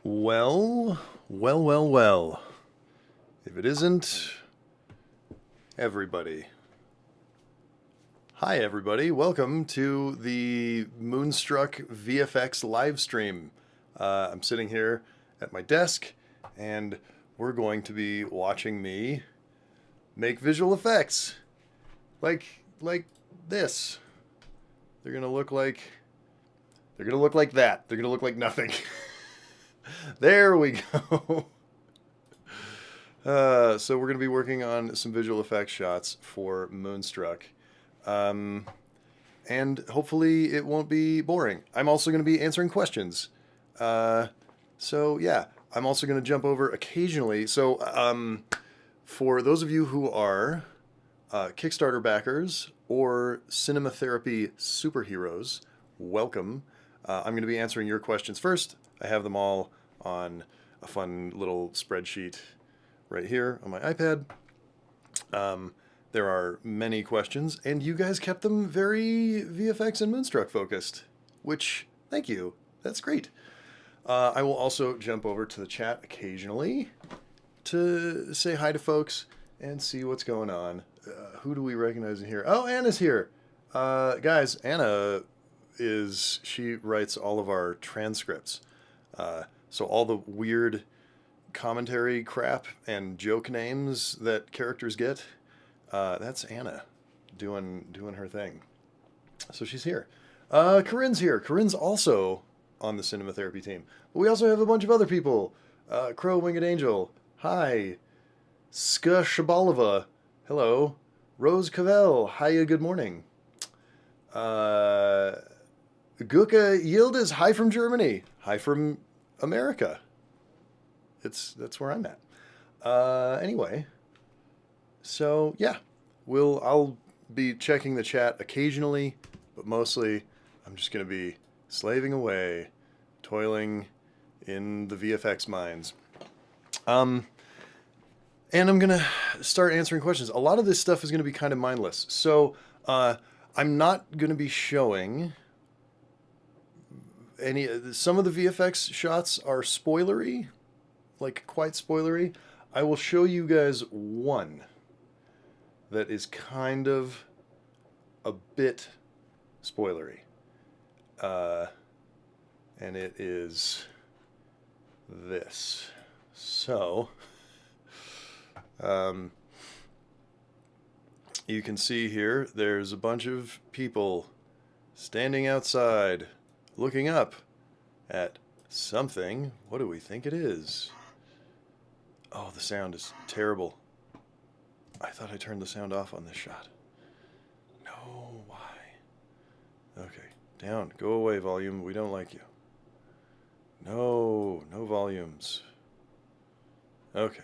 Well, well. If it isn't everybody. Hi, everybody. Welcome to the Moonstruck VFX Livestream. I'm sitting here at my desk, and we're going to be watching me make visual effects. Like this. They're gonna look like that. They're gonna look like nothing. There we go. So we're going to be working on some visual effects shots for Moonstruck. And hopefully it won't be boring. I'm also going to be answering questions. So yeah, I'm also going to jump over occasionally. So for those of you who are Kickstarter backers or Cinema Therapy superheroes, welcome. I'm going to be answering your questions first. I have them all on a fun little spreadsheet right here on my iPad. There are many questions, and you guys kept them very VFX and Moonstruck focused, which, thank you. That's great. I will also jump over to the chat occasionally to say hi to folks and see what's going on. Who do we recognize in here? Oh, Anna's here. Guys, Anna she writes all of our transcripts. So all the weird commentary crap and joke names that characters get, that's Anna doing her thing. So she's here. Corinne's here. Corinne's also on the Cinema Therapy team. But we also have a bunch of other people. Crow Winged Angel. Hi. Ska Shabalova. Hello. Rose Cavell. Hiya, good morning. Guka Yildiz. Hi from Germany. Hi from America. That's where I'm at. Anyway, so yeah, I'll be checking the chat occasionally, but mostly I'm just gonna be slaving away, toiling in the VFX mines. And I'm gonna start answering questions. A lot of this stuff is gonna be kind of mindless, so I'm not gonna be showing some of the VFX shots are spoilery, like quite spoilery. I will show you guys one that is kind of a bit spoilery. And it is this. So, you can see here, there's a bunch of people standing outside looking up at something. What do we think it is? Oh, the sound is terrible. I thought I turned the sound off on this shot. No, why? Okay, down. Go away, volume. We don't like you. No volumes. Okay.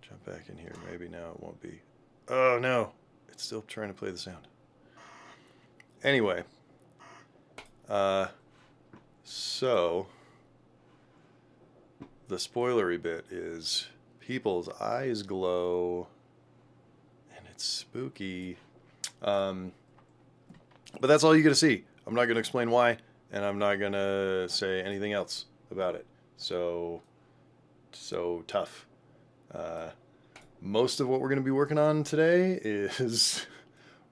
Jump back in here. Maybe now it won't be. Oh, no. It's still trying to play the sound. Anyway. So the spoilery bit is people's eyes glow and it's spooky. But that's all you get to see. I'm not going to explain why, and I'm not going to say anything else about it. So tough. Most of what we're going to be working on today is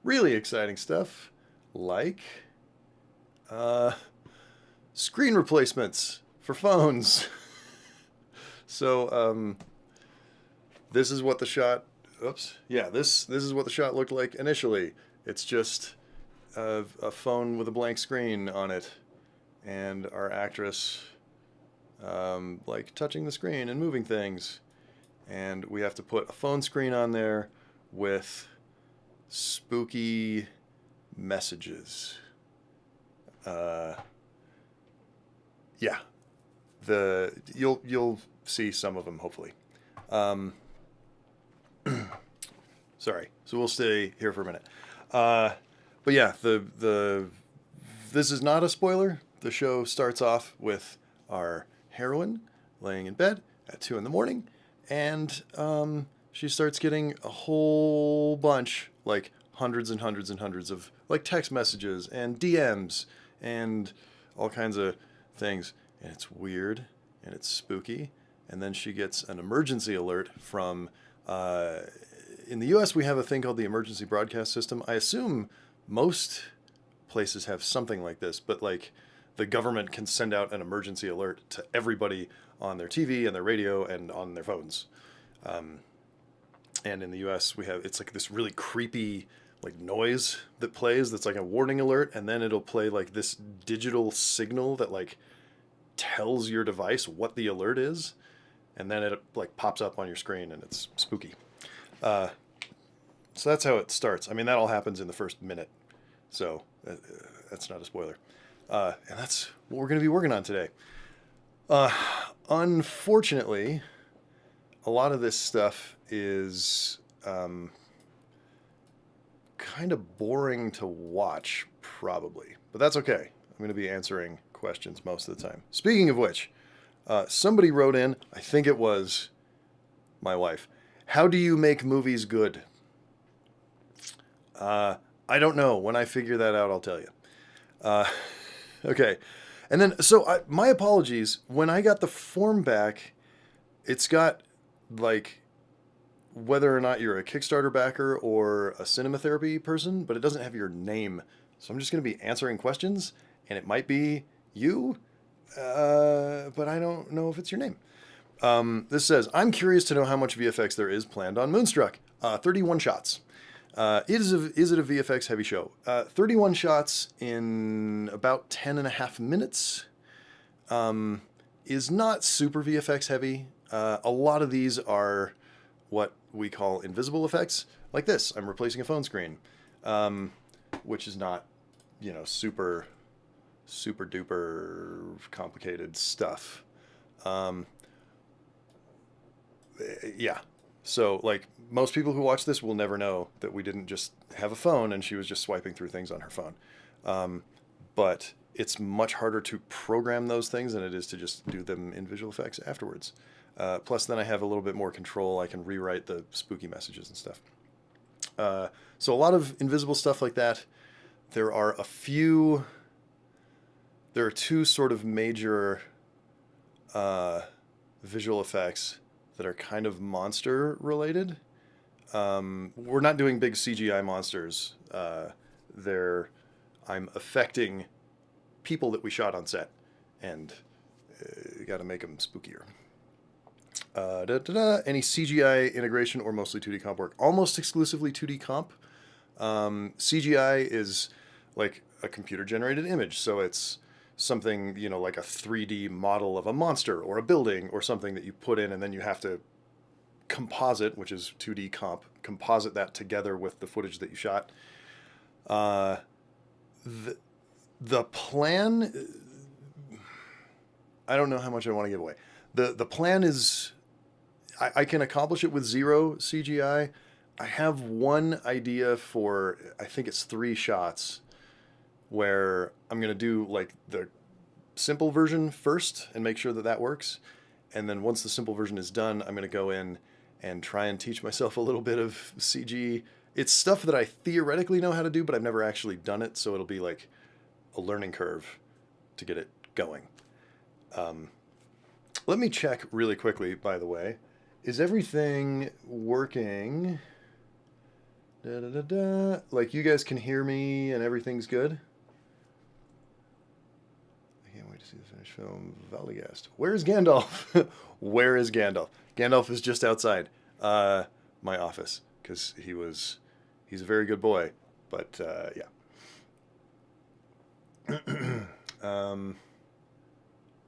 really exciting stuff, like screen replacements for phones. So this is what the shot. This is what the shot looked like initially. It's just a phone with a blank screen on it, and our actress like touching the screen and moving things, and we have to put a phone screen on there with spooky messages. Yeah, you'll see some of them hopefully. Sorry, so we'll stay here for a minute. But yeah, this is not a spoiler. The show starts off with our heroine laying in bed at 2 a.m, and she starts getting a whole bunch, like hundreds and hundreds and hundreds of like text messages and DMs and all kinds of things, and it's weird and it's spooky. And then she gets an emergency alert from, in the US we have a thing called the emergency broadcast system. I assume most places have something like this, but like the government can send out an emergency alert to everybody on their TV and their radio and on their phones. And in the US we have, it's like this really creepy like noise that plays that's like a warning alert, and then it'll play like this digital signal that like tells your device what the alert is, and then it like pops up on your screen and it's spooky. So that's how it starts. I mean, that all happens in the first minute, so that's not a spoiler. And that's what we're going to be working on today. Unfortunately, a lot of this stuff is kind of boring to watch, probably, but that's okay. I'm going to be answering questions most of the time. Speaking of which, somebody wrote in, I think it was my wife, how do you make movies good? I don't know. When I figure that out, I'll tell you. Okay. And then, so my apologies. When I got the form back, it's got like whether or not you're a Kickstarter backer or a cinema therapy person, but it doesn't have your name. So I'm just going to be answering questions, and it might be you, but I don't know if it's your name. This says, I'm curious to know how much VFX there is planned on Moonstruck. 31 shots. Is it a VFX heavy show? 31 shots in about 10 and a half minutes is not super VFX heavy. A lot of these are what we call invisible effects, like this. I'm replacing a phone screen, which is not, you know, super duper complicated stuff. Yeah. So, like, most people who watch this will never know that we didn't just have a phone and she was just swiping through things on her phone. But it's much harder to program those things than it is to just do them in visual effects afterwards. Plus, then I have a little bit more control. I can rewrite the spooky messages and stuff. So a lot of invisible stuff like that. There are two sort of major visual effects that are kind of monster related. We're not doing big CGI monsters. I'm affecting people that we shot on set, and got to make them spookier. Any CGI integration or mostly 2D comp work? Almost exclusively 2D comp. CGI is like a computer-generated image, so it's something, you know, like a 3D model of a monster or a building or something that you put in, and then you have to composite, which is 2D comp, composite that together with the footage that you shot. The plan, I don't know how much I want to give away. The plan is, I can accomplish it with 0 CGI. I have one idea for, I think it's 3 shots, where I'm going to do like the simple version first and make sure that that works. And then once the simple version is done, I'm going to go in and try and teach myself a little bit of CG. It's stuff that I theoretically know how to do, but I've never actually done it. So it'll be like a learning curve to get it going. Let me check really quickly, by the way. Is everything working? Like you guys can hear me and everything's good? I can't wait to see the finished film. Valligast. Where's Gandalf? Where is Gandalf? Gandalf is just outside my office because he's a very good boy. But yeah.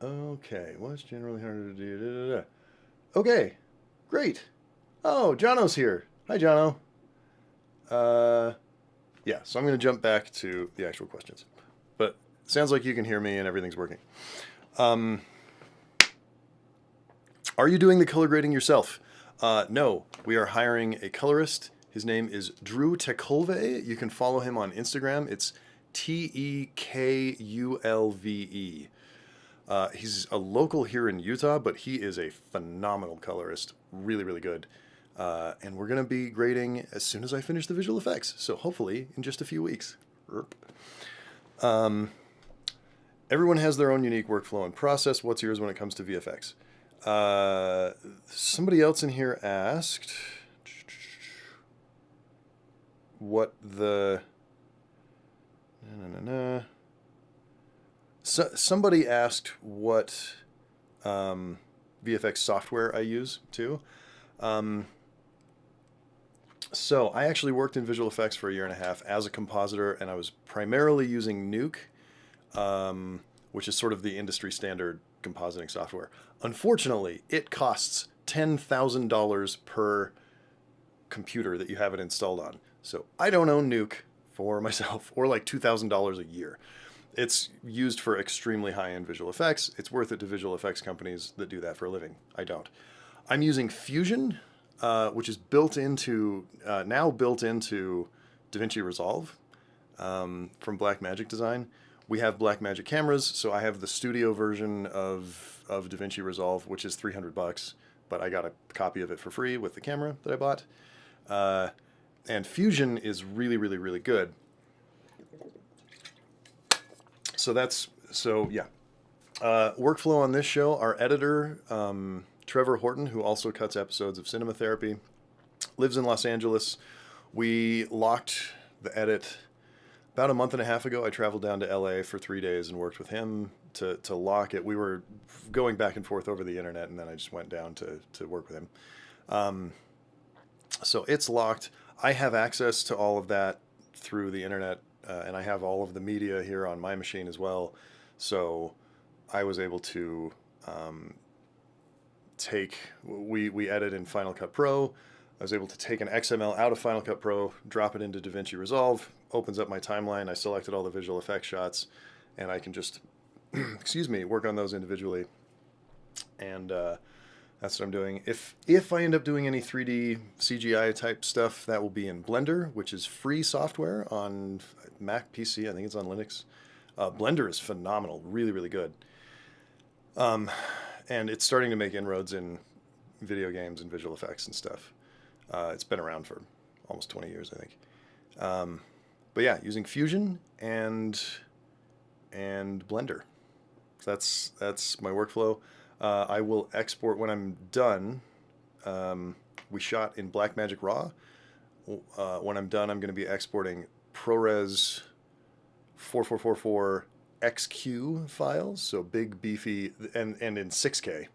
Okay, what's generally harder to do? Okay, great. Oh, Jono's here. Hi, Jono. Yeah, so I'm going to jump back to the actual questions. But it sounds like you can hear me and everything's working. Are you doing the color grading yourself? No, we are hiring a colorist. His name is Drew Tekulve. You can follow him on Instagram. It's Tekulve. He's a local here in Utah, but he is a phenomenal colorist. Really, really good. And we're going to be grading as soon as I finish the visual effects. So hopefully in just a few weeks. Everyone has their own unique workflow and process. What's yours when it comes to VFX? Somebody else in here asked what the... somebody asked what VFX software I use too. So I actually worked in visual effects for 1.5 years as a compositor, and I was primarily using Nuke, which is sort of the industry standard compositing software. Unfortunately, it costs $10,000 per computer that you have it installed on. So I don't own Nuke for myself, or like $2,000 a year. It's used for extremely high-end visual effects. It's worth it to visual effects companies that do that for a living. I don't. I'm using Fusion, which is built into now built into DaVinci Resolve from Blackmagic Design. We have Blackmagic cameras, so I have the studio version of DaVinci Resolve, which is $300, but I got a copy of it for free with the camera that I bought. And Fusion is really, really, really good. So yeah. Workflow on this show, our editor, Trevor Horton, who also cuts episodes of Cinema Therapy, lives in Los Angeles. We locked the edit about 1.5 months ago. I traveled down to LA for 3 days and worked with him to lock it. We were going back and forth over the internet, and then I just went down to work with him. So it's locked. I have access to all of that through the internet, and I have all of the media here on my machine as well. So I was able to we edit in Final Cut Pro. I was able to take an XML out of Final Cut Pro, drop it into DaVinci Resolve, opens up my timeline. I selected all the visual effects shots, and I can just, excuse me, work on those individually. And that's what I'm doing. If I end up doing any 3D CGI type stuff, that will be in Blender, which is free software on Mac, PC. I think it's on Linux. Blender is phenomenal, really, really good. And it's starting to make inroads in video games and visual effects and stuff. It's been around for almost 20 years, I think. But yeah, using Fusion and Blender. So that's my workflow. I will export when I'm done. We shot in Blackmagic Raw. When I'm done, I'm going to be exporting ProRes 4444 XQ files, so big, beefy, and in 6K,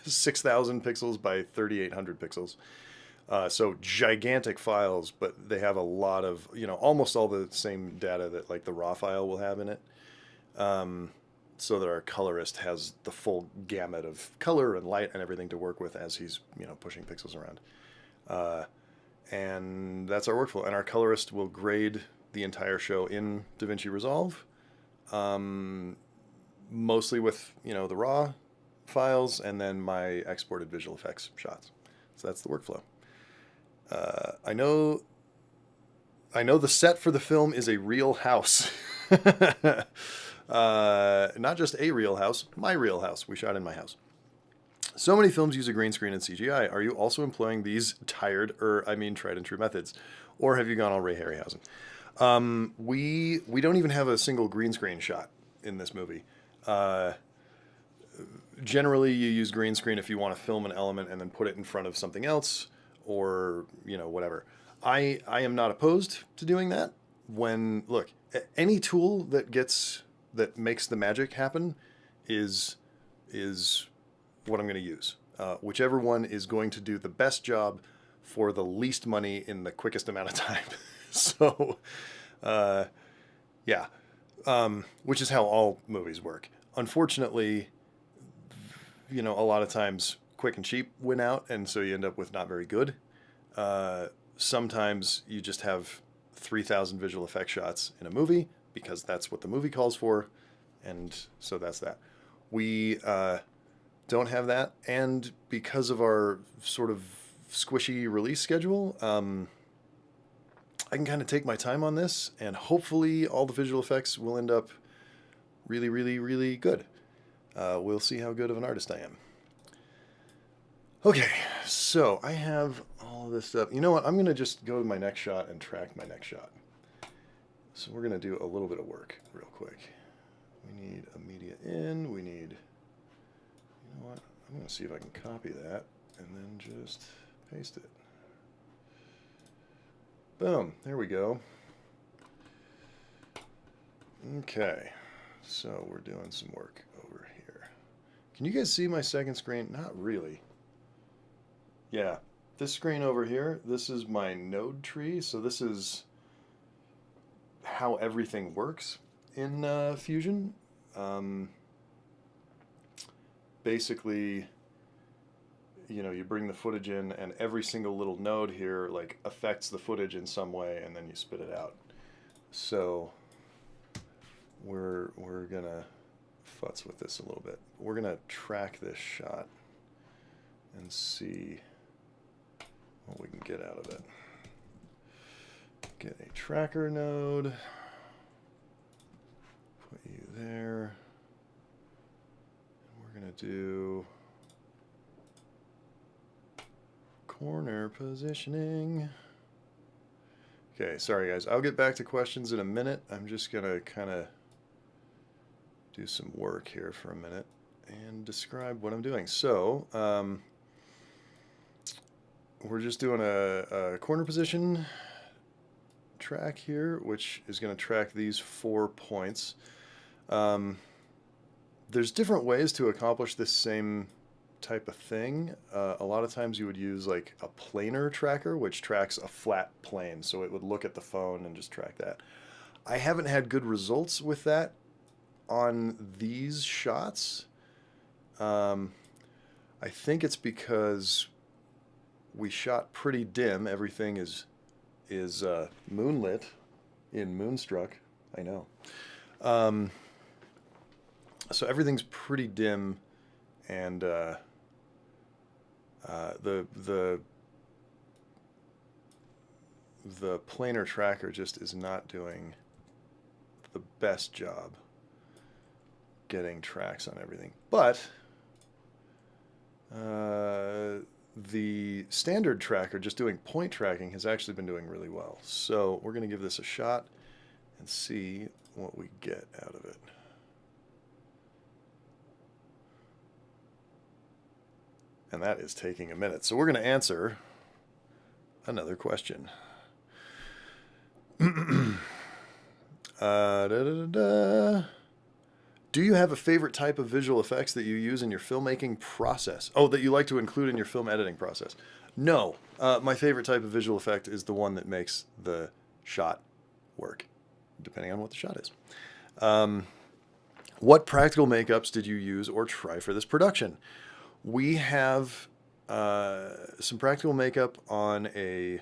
6,000 pixels by 3,800 pixels. So gigantic files, but they have a lot of, almost all the same data that like the RAW file will have in it. So that our colorist has the full gamut of color and light and everything to work with as he's, pushing pixels around. And that's our workflow. And our colorist will grade the entire show in DaVinci Resolve, mostly with, the RAW files and then my exported visual effects shots. So that's the workflow. I know the set for the film is a real house. Not just a real house, my real house. We shot in my house. So many films use a green screen and CGI. Are you also employing these tried and true methods? Or have you gone all Ray Harryhausen? We don't even have a single green screen shot in this movie. Generally, you use green screen if you want to film an element and then put it in front of something else, or whatever. I am not opposed to doing that. Look, any tool that makes the magic happen is what I'm going to use. Whichever one is going to do the best job for the least money in the quickest amount of time. So, yeah, which is how all movies work. Unfortunately, a lot of times quick and cheap win out, and so you end up with not very good. Sometimes you just have 3,000 visual effect shots in a movie because that's what the movie calls for, and so that's that. We don't have that, and because of our sort of squishy release schedule, I can kind of take my time on this, and hopefully all the visual effects will end up really, really, really good. We'll see how good of an artist I am. Okay, so I have all this stuff. You know what? I'm going to just go to my next shot and track my next shot. So we're going to do a little bit of work real quick. We need a media going to see if I can copy that and then just paste it. Boom, there we go. Okay, so we're doing some work over here. Can you guys see my second screen? Not really. Yeah, this screen over here, this is my node tree. So this is how everything works in Fusion. Basically, you know, you bring the footage in and every single little node here like affects the footage in some way and then you spit it out. So we're gonna futz with this a little bit. We're gonna track this shot and see what we can get out of it. Get a tracker node, put you there. We're gonna do corner positioning. Okay, sorry guys, I'll get back to questions in a minute. I'm just gonna kind of do some work here for a minute and describe what I'm doing. So we're just doing a corner position track here, which is going to track these 4 points. There's different ways to accomplish this same type of thing. A lot of times you would use like a planar tracker, which tracks a flat plane, so it would look at the phone and just track that. I haven't had good results with that on these shots. I think it's because we shot pretty dim. Everything is moonlit in Moonstruck. I know. So everything's pretty dim, and the planar tracker just is not doing the best job getting tracks on everything. But the standard tracker, just doing point tracking, has actually been doing really well. So we're going to give this a shot and see what we get out of it. And that is taking a minute. So we're going to answer another question. Do you have a favorite type of visual effects that you use in your filmmaking process? Oh, that you like to include in your film editing process? No. My favorite type of visual effect is the one that makes the shot work, depending on what the shot is. What practical makeups did you use or try for this production? We have some practical makeup on a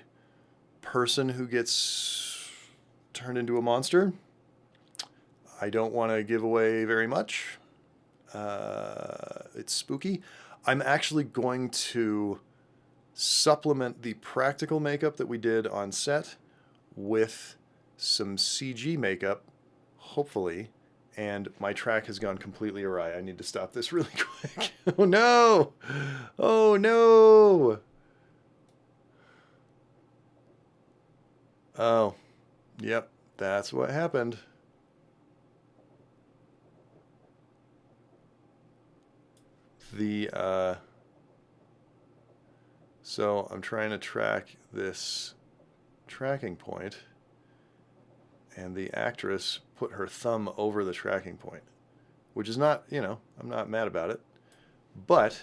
person who gets turned into a monster. I don't want to give away very much. It's spooky. I'm actually going to supplement the practical makeup that we did on set with some CG makeup, hopefully. And my track has gone completely awry. I need to stop this really quick. Oh no! Oh no! Oh, yep, that's what happened. So I'm trying to track this tracking point, and the actress put her thumb over the tracking point, which is not, you know, I'm not mad about it. But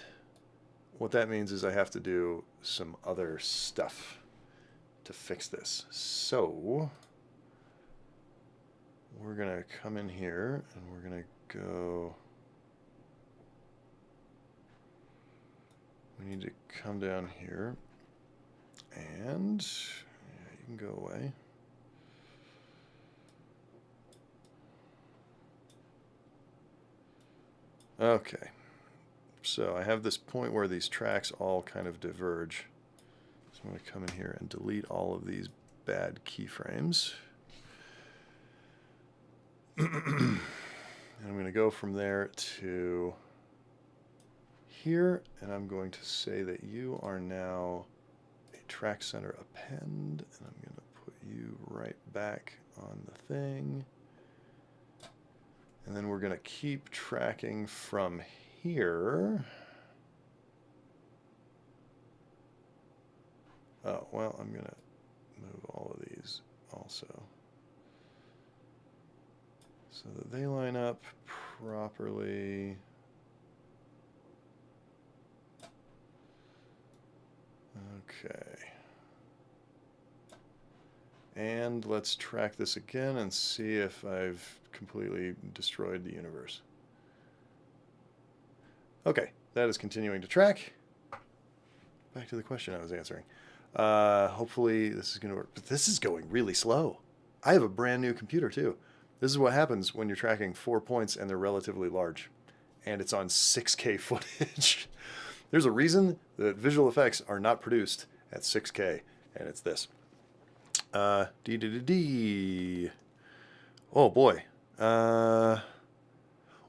what that means is I have to do some other stuff to fix this. So we're going to come in here and we're going to go... We need to come down here and yeah, you can go away. Okay, so I have this point where these tracks all kind of diverge. So I'm going to come in here and delete all of these bad keyframes. And I'm going to go from there to here, and I'm going to say that you are now a track center append, and I'm going to put you right back on the thing. And then we're going to keep tracking from here. Oh, well, I'm going to move all of these also so that they line up properly. Okay. And let's track this again and see if I've completely destroyed the universe. Okay, that is continuing to track. Back to the question I was answering. Hopefully this is going to work. But this is going really slow. I have a brand new computer too. This is what happens when you're tracking 4 points and they're relatively large. And it's on 6K footage. There's a reason that visual effects are not produced at 6K. And it's this. Oh boy.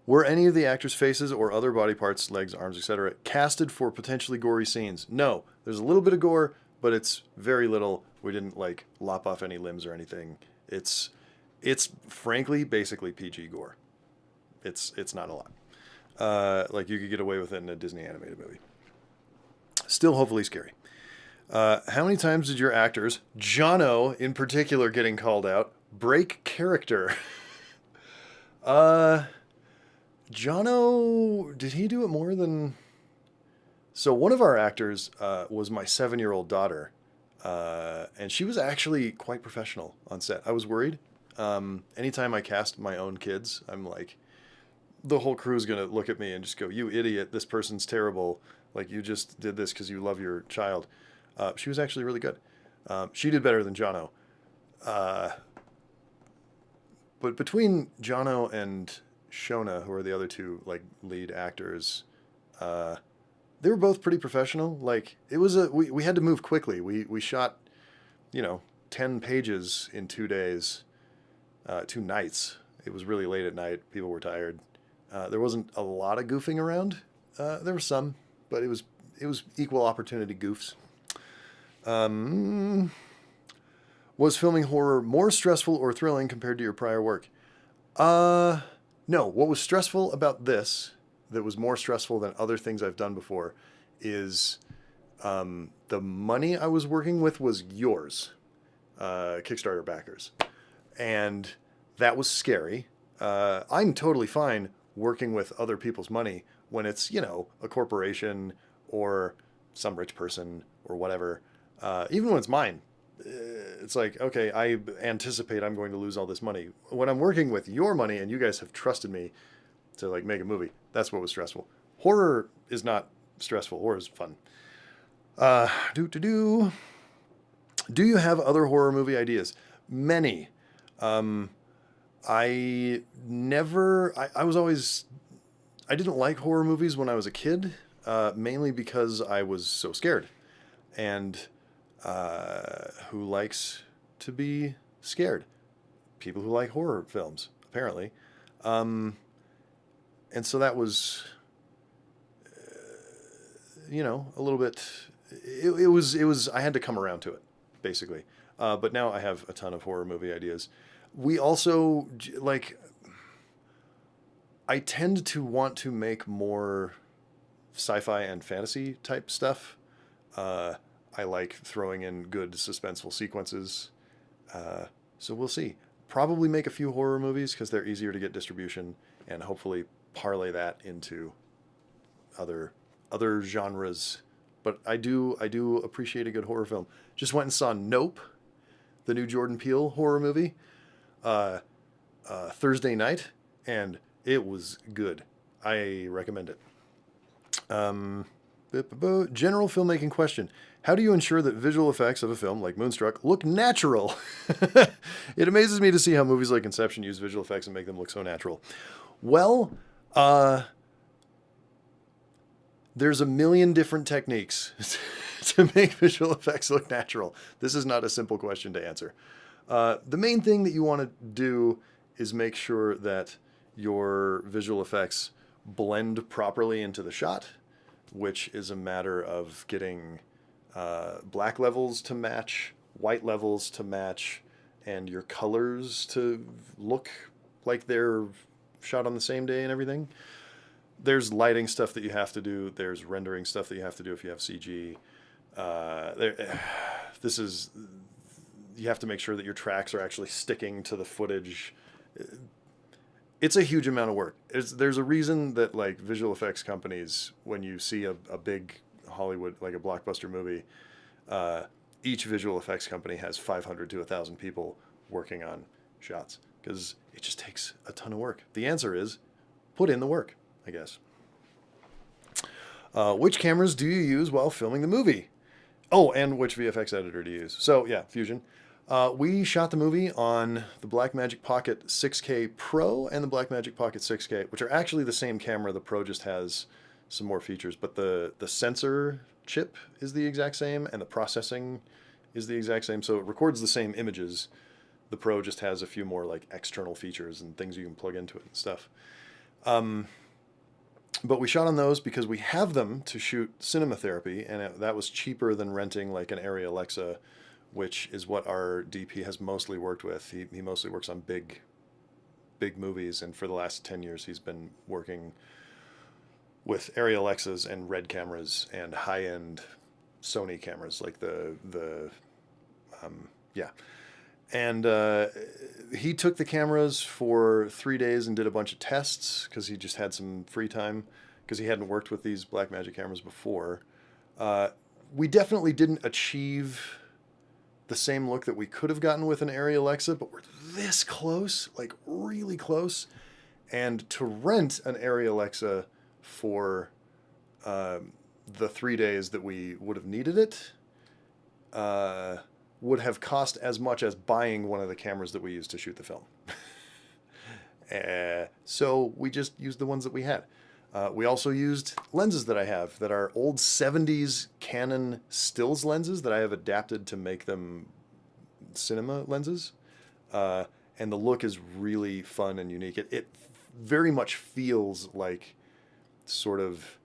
Were any of the actors' faces or other body parts, legs, arms, etc., casted for potentially gory scenes? No. There's a little bit of gore, but it's very little. We didn't like lop off any limbs or anything. It's frankly basically PG gore. It's not a lot. Like you could get away with it in a Disney animated movie. Still hopefully scary. How many times did your actors, Jono in particular getting called out, break character? Jono, did he do it more than... So one of our actors was my 7-year-old daughter, and she was actually quite professional on set. I was worried. Anytime I cast my own kids, I'm like, the whole crew's going to look at me and just go, you idiot, this person's terrible. Like, you just did this because you love your child. She was actually really good. She did better than Jono. But between Jono and Shona, who are the other two like lead actors, they were both pretty professional. Like it was we had to move quickly. We shot, 10 pages in 2 days, 2 nights. It was really late at night. People were tired. There wasn't a lot of goofing around. There was some, but it was equal opportunity goofs. Was filming horror more stressful or thrilling compared to your prior work? No. What was stressful about this, that was more stressful than other things I've done before, is the money I was working with was yours, Kickstarter backers. And that was scary. I'm totally fine working with other people's money when it's, a corporation or some rich person or whatever. Even when it's mine, it's like, okay, I anticipate I'm going to lose all this money. When I'm working with your money and you guys have trusted me to like make a movie, that's what was stressful. Horror is not stressful. Horror is fun. Do you have other horror movie ideas? Many. I didn't like horror movies when I was a kid, mainly because I was so scared. And who likes to be scared? People who like horror films, apparently. And so that was, a little bit, it was, I had to come around to it, basically. But now I have a ton of horror movie ideas. We also, I tend to want to make more sci-fi and fantasy type stuff. I like throwing in good suspenseful sequences. So we'll see. Probably make a few horror movies because they're easier to get distribution, and hopefully parlay that into other genres. But I do appreciate a good horror film. Just went and saw Nope, the new Jordan Peele horror movie, Thursday night, and it was good. I recommend it. General filmmaking question. How do you ensure that visual effects of a film like Moonstruck look natural? It amazes me to see how movies like Inception use visual effects and make them look so natural. Well, there's a million different techniques to make visual effects look natural. This is not a simple question to answer. The main thing that you want to do is make sure that your visual effects blend properly into the shot, which is a matter of getting black levels to match, white levels to match, and your colors to look like they're shot on the same day and everything. There's lighting stuff that you have to do. There's rendering stuff that you have to do if you have CG. this is, you have to make sure that your tracks are actually sticking to the footage. It's a huge amount of work. There's a reason that like visual effects companies, when you see a big Hollywood, like a blockbuster movie, each visual effects company has 500 to 1,000 people working on shots because it just takes a ton of work. The answer is put in the work, I guess. Which cameras do you use while filming the movie? Oh, and which VFX editor do you use? So yeah, Fusion. We shot the movie on the Blackmagic Pocket 6K Pro and the Blackmagic Pocket 6K, which are actually the same camera. The Pro just has some more features, but the sensor chip is the exact same and the processing is the exact same. So it records the same images. The Pro just has a few more like external features and things you can plug into it and stuff. But we shot on those because we have them to shoot cinema therapy, and that was cheaper than renting like an Arri Alexa, which is what our DP has mostly worked with. He mostly works on big movies, and for the last 10 years he's been working with Arri Alexas and Red cameras and high-end Sony cameras, like yeah. And he took the cameras for 3 days and did a bunch of tests because he just had some free time because he hadn't worked with these Blackmagic cameras before. We definitely didn't achieve the same look that we could have gotten with an Arri Alexa, but we're this close, like really close. And to rent an Arri Alexa for the 3 days that we would have needed it would have cost as much as buying one of the cameras that we used to shoot the film. So we just used the ones that we had. We also used lenses that I have that are old 70s Canon stills lenses that I have adapted to make them cinema lenses. And the look is really fun and unique. It very much feels like sort of,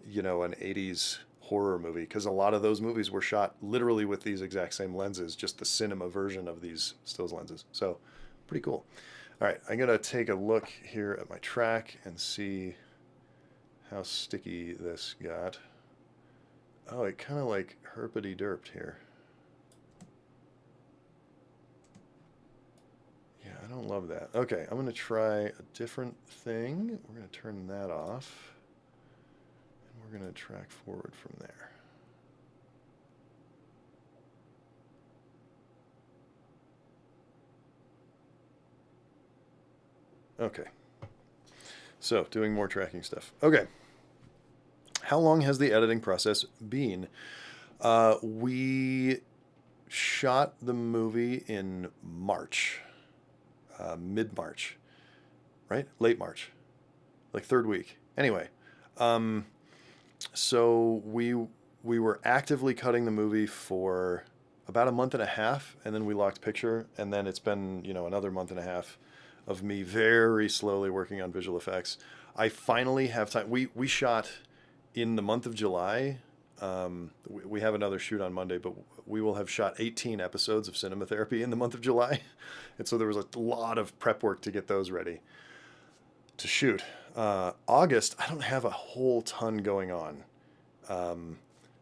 you know, an 80s horror movie, because a lot of those movies were shot literally with these exact same lenses, just the cinema version of these stills lenses. So pretty cool. All right, I'm gonna take a look here at my track and see how sticky this got. Oh, it kind of like herpity derped here. Yeah, I don't love that. Okay, I'm gonna try a different thing. We're gonna turn that off. We're going to track forward from there. Okay. So, doing more tracking stuff. Okay. How long has the editing process been? We shot the movie in March. Mid-March. Right? Late March. Like third week. Anyway. So we were actively cutting the movie for about a month and a half, and then we locked picture, and then it's been, you know, another month and a half of me very slowly working on visual effects. I finally have time. We shot in the month of July. We have another shoot on Monday, but we will have shot 18 episodes of cinema therapy in the month of July. And so there was a lot of prep work to get those ready to shoot. August, I don't have a whole ton going on.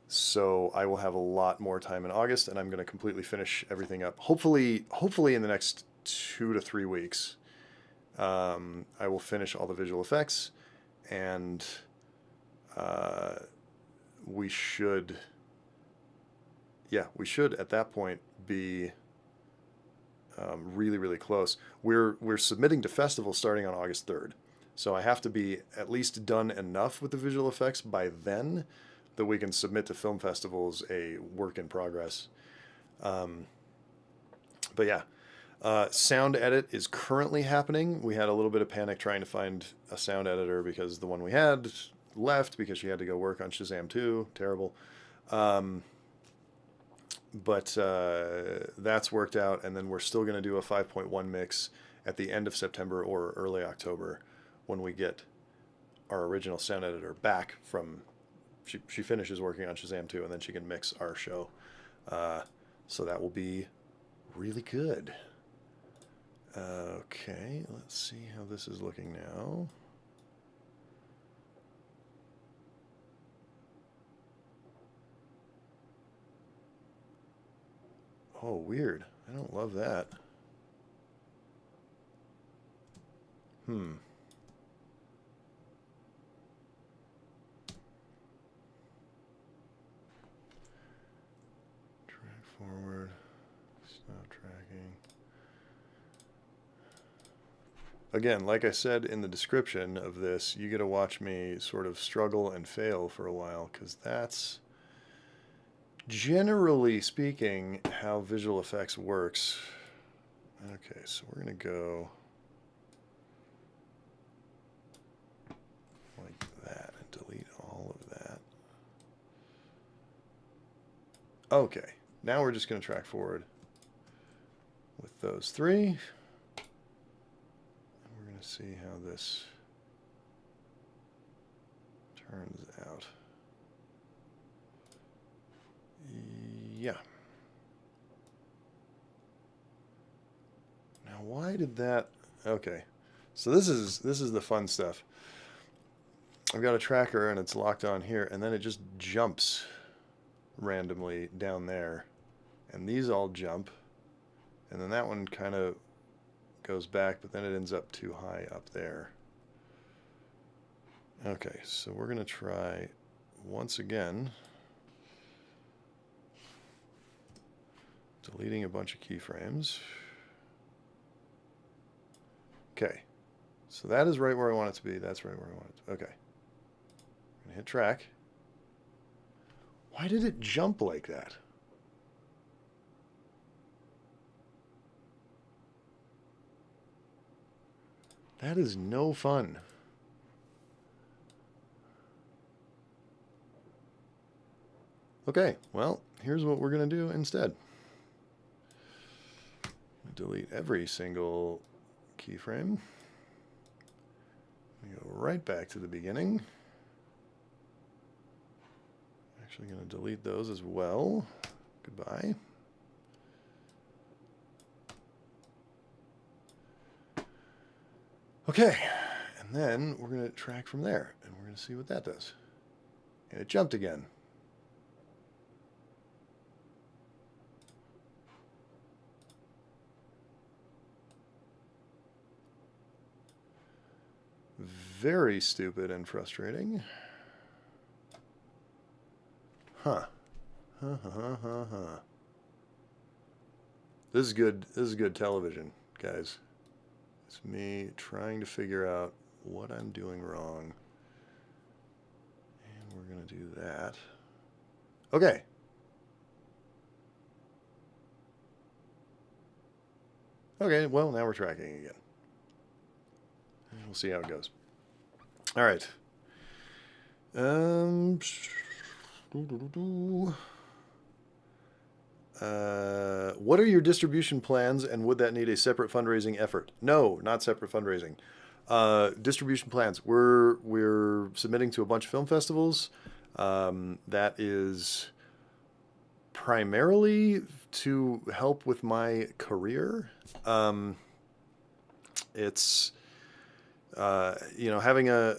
So I will have a lot more time in August, and I'm going to completely finish everything up. Hopefully in the next 2 to 3 weeks, I will finish all the visual effects, and we should at that point be really, really close. We're submitting to festivals starting on August 3rd. So I have to be at least done enough with the visual effects by then that we can submit to film festivals a work in progress. But yeah, sound edit is currently happening. We had a little bit of panic trying to find a sound editor because the one we had left because she had to go work on Shazam 2. Terrible. But that's worked out, and then we're still going to do a 5.1 mix at the end of September or early October when we get our original sound editor back from, she finishes working on Shazam 2, and then she can mix our show. So that will be really good. Okay, let's see how this is looking now. Oh, weird. I don't love that. Track forward. Stop tracking. Again, like I said in the description of this, you get to watch me sort of struggle and fail for a while, because that's, generally speaking, how visual effects works. Okay, so we're going to go like that and delete all of that. Okay, now we're just going to track forward with those three. And we're going to see how this turns out. Yeah. Now, why did that? Okay, so this is the fun stuff. I've got a tracker and it's locked on here, and then it just jumps randomly down there, and these all jump, and then that one kind of goes back, but then it ends up too high up there. Okay, so we're going to try once again deleting a bunch of keyframes. Okay, so that is right where I want it to be. That's right where I want it to be. Okay. I'm going to hit track. Why did it jump like that? That is no fun. Okay, well, here's what we're going to do instead. Delete every single keyframe. We go right back to the beginning. Actually going to delete those as well. Goodbye. Okay, and then we're going to track from there, and we're going to see what that does. And it jumped again. Very stupid and frustrating. Huh. This is good. This is good television, guys. It's me trying to figure out what I'm doing wrong. And we're going to do that. Okay. Okay, well, now we're tracking again. And we'll see how it goes. All right. What are your distribution plans, and would that need a separate fundraising effort? No, not separate fundraising. Distribution plans. We're submitting to a bunch of film festivals. That is primarily to help with my career. It's you know, having a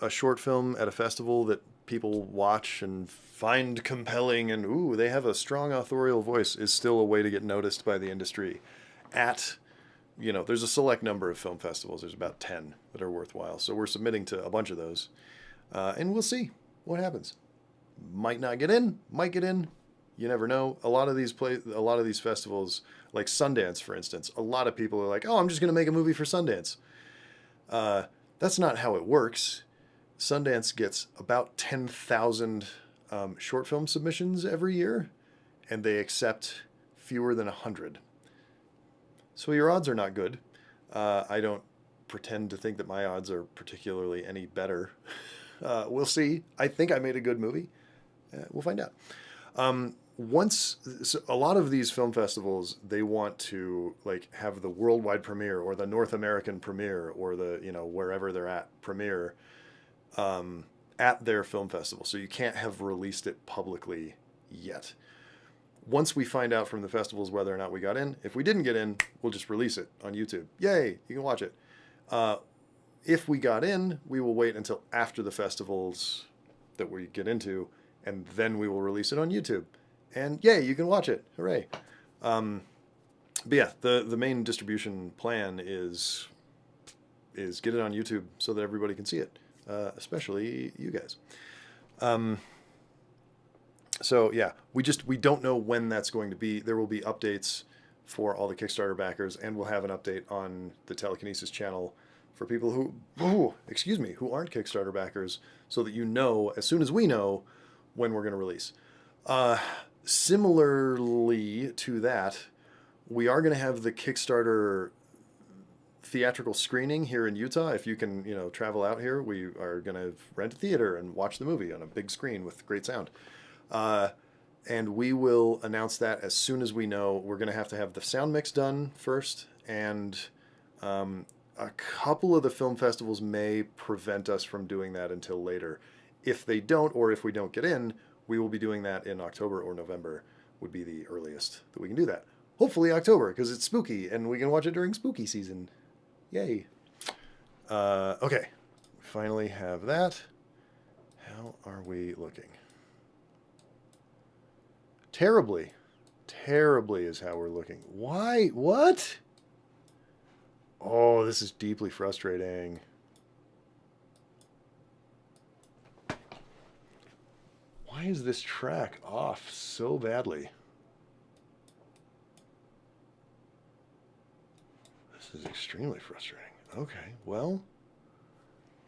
short film at a festival that people watch and find compelling and, ooh, they have a strong authorial voice is still a way to get noticed by the industry. At, you know, there's a select number of film festivals. There's about 10 that are worthwhile. So we're submitting to a bunch of those. And we'll see what happens. Might not get in, might get in. You never know. A lot of these festivals, like Sundance, for instance, a lot of people are like, oh, I'm just going to make a movie for Sundance. That's not how it works. Sundance gets about 10,000 short film submissions every year, and they accept fewer than 100. So your odds are not good. I don't pretend to think that my odds are particularly any better. We'll see. I think I made a good movie. We'll find out. So a lot of these film festivals, they want to like have the worldwide premiere or the North American premiere or the, you know, wherever they're at premiere at their film festival. So you can't have released it publicly yet. Once we find out from the festivals whether or not we got in, if we didn't get in, we'll just release it on YouTube. Yay, you can watch it. If we got in, we will wait until after the festivals that we get into, and then we will release it on YouTube. And yay, you can watch it. Hooray. But yeah, the main distribution plan is get it on YouTube so that everybody can see it, especially you guys. So yeah, we don't know when that's going to be. There will be updates for all the Kickstarter backers, and we'll have an update on the Telekinesis channel for people who aren't Kickstarter backers, so that you know as soon as we know when we're going to release. Similarly to that, we are going to have the Kickstarter theatrical screening here in Utah. If you can, travel out here, we are going to rent a theater and watch the movie on a big screen with great sound. And we will announce that as soon as we know. We're going to have the sound mix done first, and a couple of the film festivals may prevent us from doing that until later. If they don't, or if we don't get in, we will be doing that in October or November would be the earliest that we can do that. Hopefully October, because it's spooky, and we can watch it during spooky season. Yay. Okay, finally have that. How are we looking? Terribly. Terribly is how we're looking. Why? What? Oh, this is deeply frustrating. Why is this track off so badly? This is extremely frustrating. Okay, well,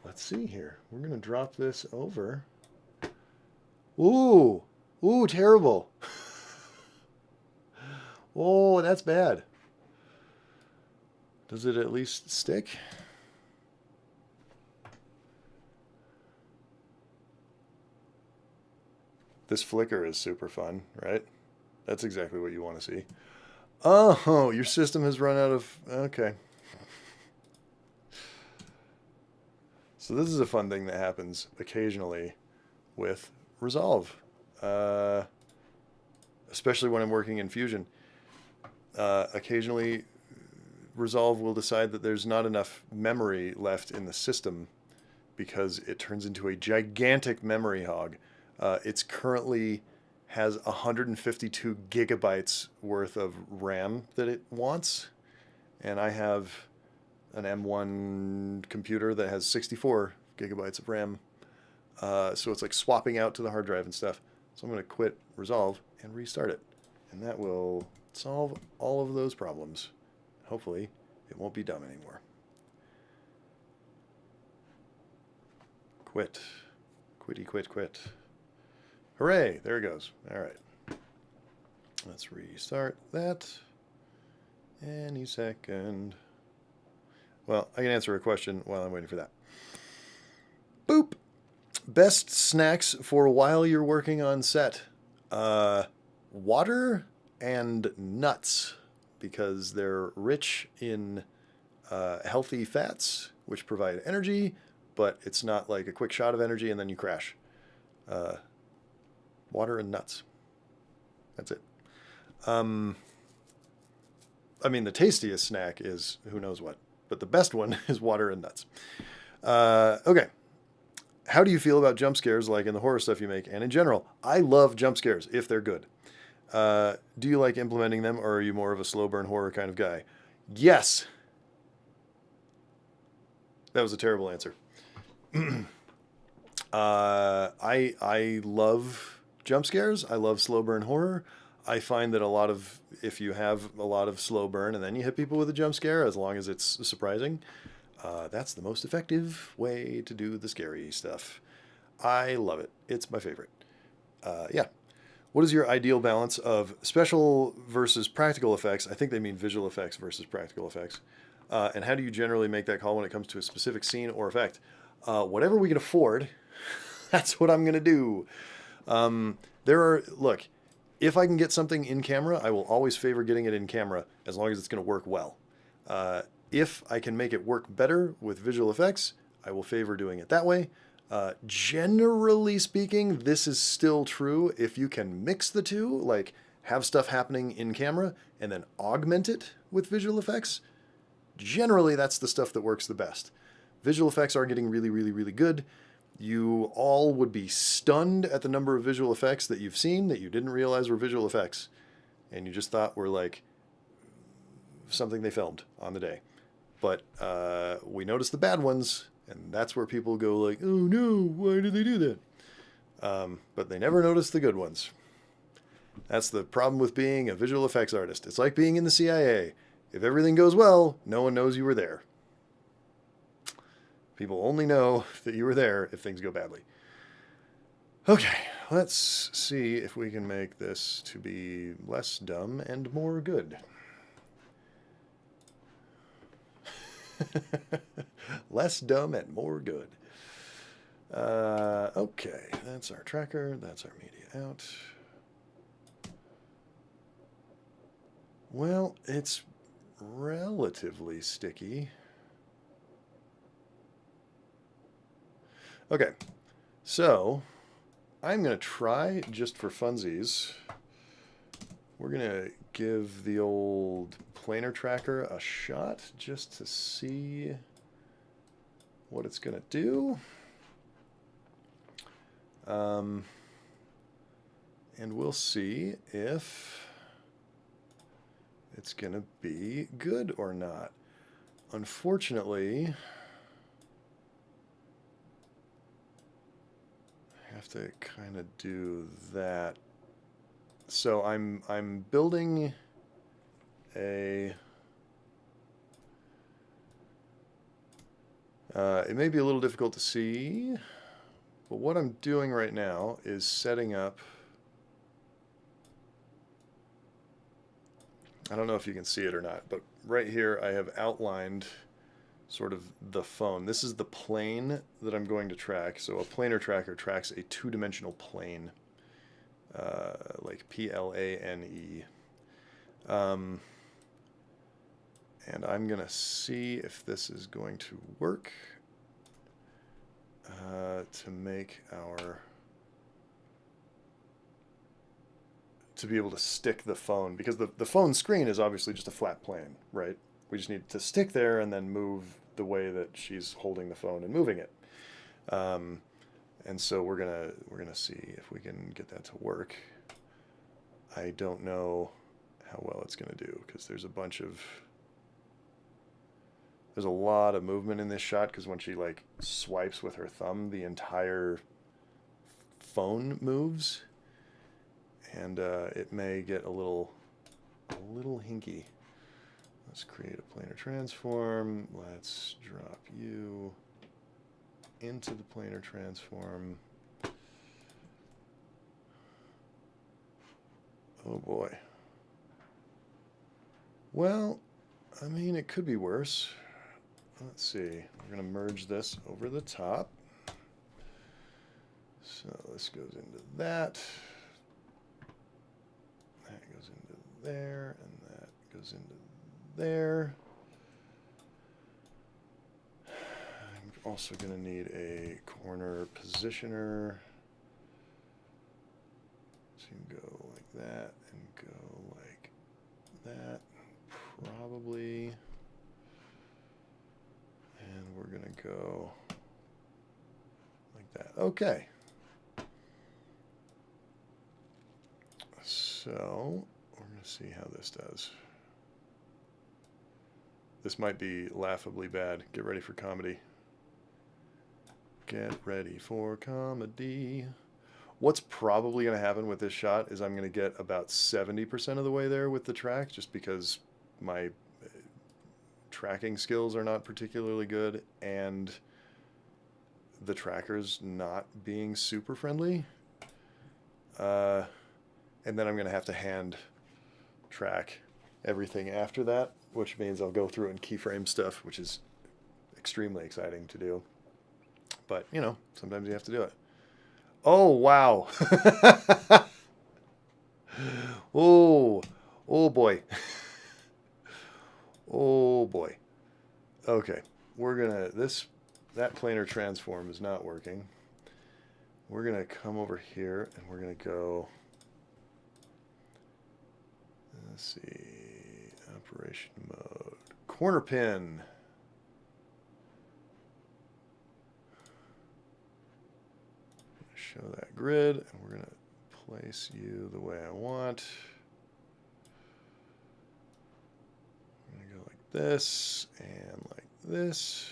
let's see here. We're going to drop this over. Ooh, terrible. Oh, that's bad. Does it at least stick? This flicker is super fun, right? That's exactly what you want to see. Oh, your system has run out of... Okay. So this is a fun thing that happens occasionally with Resolve. Especially when I'm working in Fusion. Occasionally, Resolve will decide that there's not enough memory left in the system because it turns into a gigantic memory hog. It's currently has 152 gigabytes worth of RAM that it wants, and I have an M1 computer that has 64 gigabytes of RAM. So it's like swapping out to the hard drive and stuff. So I'm going to quit Resolve and restart it, and that will solve all of those problems. Hopefully, it won't be dumb anymore. Quit. Quit. Hooray! There it goes. All right. Let's restart that. Any second. Well, I can answer a question while I'm waiting for that. Boop! Best snacks for while you're working on set. Water and nuts, because they're rich in healthy fats, which provide energy, but it's not like a quick shot of energy and then you crash. Water and nuts. That's it. I mean, the tastiest snack is who knows what, but the best one is water and nuts. Okay. How do you feel about jump scares, like in the horror stuff you make, and in general? I love jump scares if they're good. Do you like implementing them, or are you more of a slow burn horror kind of guy? Yes. That was a terrible answer. I love jump scares. I love slow burn horror. I find that if you have a lot of slow burn and then you hit people with a jump scare, as long as it's surprising, that's the most effective way to do the scary stuff. I love it. It's my favorite. Yeah. What is your ideal balance of special versus practical effects? I think they mean visual effects versus practical effects. And how do you generally make that call when it comes to a specific scene or effect? Whatever we can afford, that's what I'm going to do. Look, if I can get something in camera, I will always favor getting it in camera as long as it's going to work well. If I can make it work better with visual effects, I will favor doing it that way. Generally speaking, this is still true. If you can mix the two, like have stuff happening in camera and then augment it with visual effects, generally that's the stuff that works the best. Visual effects are getting really, really, really good. You all would be stunned at the number of visual effects that you've seen that you didn't realize were visual effects. and you just thought were like something they filmed on the day. But we noticed the bad ones, and that's where people go like, oh no, why did they do that? But they never noticed the good ones. That's the problem with being a visual effects artist. It's like being in the CIA. If everything goes well, no one knows you were there. People only know that you were there if things go badly. Okay, let's see if we can make this to be less dumb and more good. Less dumb and more good. Okay, that's our tracker. That's our media out. Well, it's relatively sticky. Okay, so I'm going to try, just for funsies, we're going to give the old planar tracker a shot just to see what it's going to do. And we'll see if it's going to be good or not. Unfortunately, I have to kind of do that. So I'm building a it may be a little difficult to see, but what I'm doing right now is setting up, I don't know if you can see it or not, but right here I have outlined sort of the phone. This is the plane that I'm going to track. So a planar tracker tracks a two-dimensional plane, like P-L-A-N-E. And I'm going to see if this is going to work to make our, to be able to stick the phone, because the phone screen is obviously just a flat plane, right? We just need to stick there and then move the way that she's holding the phone and moving it. And so we're gonna see if we can get that to work. I don't know how well it's gonna do, because there's a lot of movement in this shot, because when she like swipes with her thumb, the entire phone moves, and it may get a little hinky. Let's create a planar transform. Let's drop you into the planar transform. Oh boy. Well, I mean, it could be worse. Let's see. We're going to merge this over the top. So this goes into that. That goes into there, and that goes into there. I'm also going to need a corner positioner. So you can go like that and go like that, probably. And we're going to go like that. Okay. So we're going to see how this does. This might be laughably bad. Get ready for comedy. Get ready for comedy. What's probably going to happen with this shot is I'm going to get about 70% of the way there with the track, just because my tracking skills are not particularly good and the tracker's not being super friendly. And then I'm going to have to hand track everything after that, which means I'll go through and keyframe stuff, which is extremely exciting to do. But, you know, sometimes you have to do it. Oh, wow. Oh boy. Oh boy. Okay, we're gonna, that planar transform is not working. We're gonna come over here and we're gonna go, let's see, operation mode, corner pin. Show that grid, and we're gonna place you the way I want. this and like this.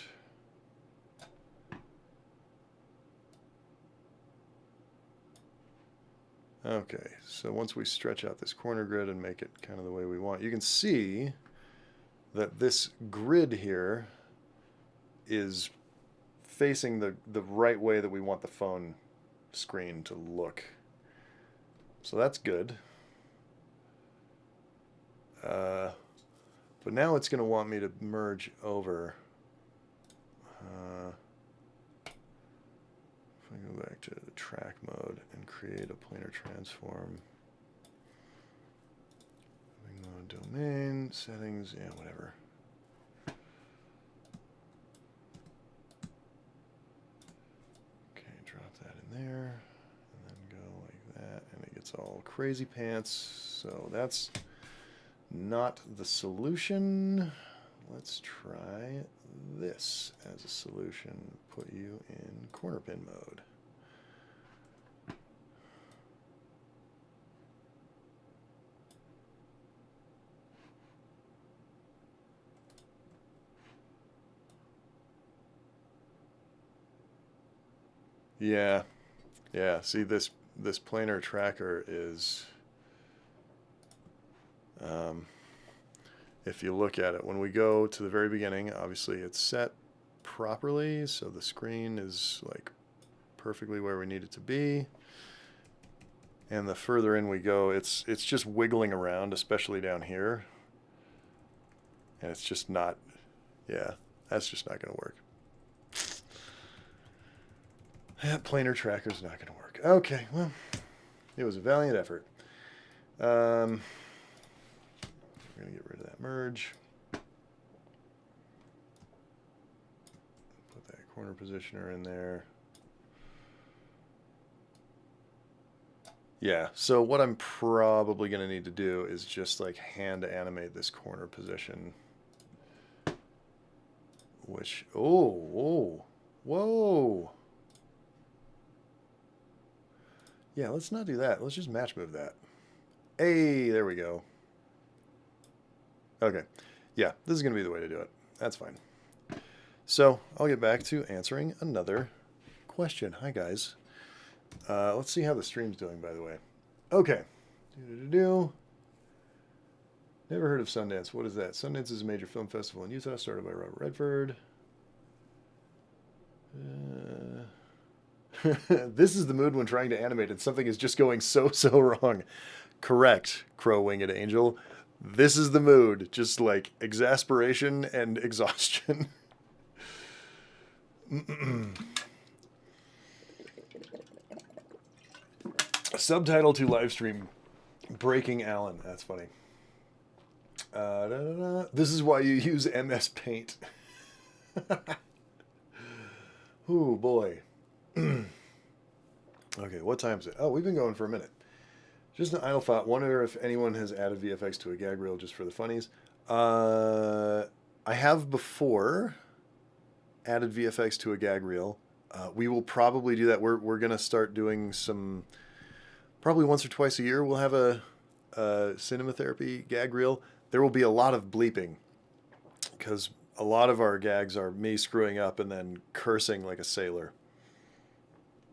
Okay, so once we stretch out this corner grid and make it kind of the way we want, you can see that this grid here is facing the right way that we want the phone screen to look. So that's good. But now it's going to want me to merge over. If I go back to the track mode and create a planar transform. Domain, settings, yeah, whatever. Okay, drop that in there, and then go like that, and it gets all crazy pants. So that's not the solution. Let's try this as a solution. Put you in corner pin mode. Yeah, yeah. See, this planar tracker is, if you look at it, when we go to the very beginning, obviously it's set properly, so the screen is like perfectly where we need it to be. And the further in we go, it's just wiggling around, especially down here. And it's just not, yeah, that's just not going to work. That planar tracker's not going to work. Okay, well, it was a valiant effort. We're going to get rid of that merge. Put that corner positioner in there. Yeah, so what I'm probably going to need to do is just like hand animate this corner position. Which, oh, whoa. Yeah, let's not do that. Let's just match move that. Hey, there we go. Okay. Yeah, this is going to be the way to do it. That's fine. So I'll get back to answering another question. Hi, guys. Let's see how the stream's doing, by the way. Okay. Never heard of Sundance. What is that? Sundance is a major film festival in Utah, started by Robert Redford. This is the mood when trying to animate and something is just going so wrong. Correct, Crow-Winged Angel. This is the mood. Just like exasperation and exhaustion. Subtitle to live stream: Breaking Alan. That's funny. This is why you use MS Paint. Ooh, boy. Okay, what time is it? Oh, we've been going for a minute. Just an idle thought. Wonder if anyone has added VFX to a gag reel just for the funnies. I have before added VFX to a gag reel. We will probably do that. We're going to start doing some, probably once or twice a year, we'll have a cinema therapy gag reel. There will be a lot of bleeping because a lot of our gags are me screwing up and then cursing like a sailor.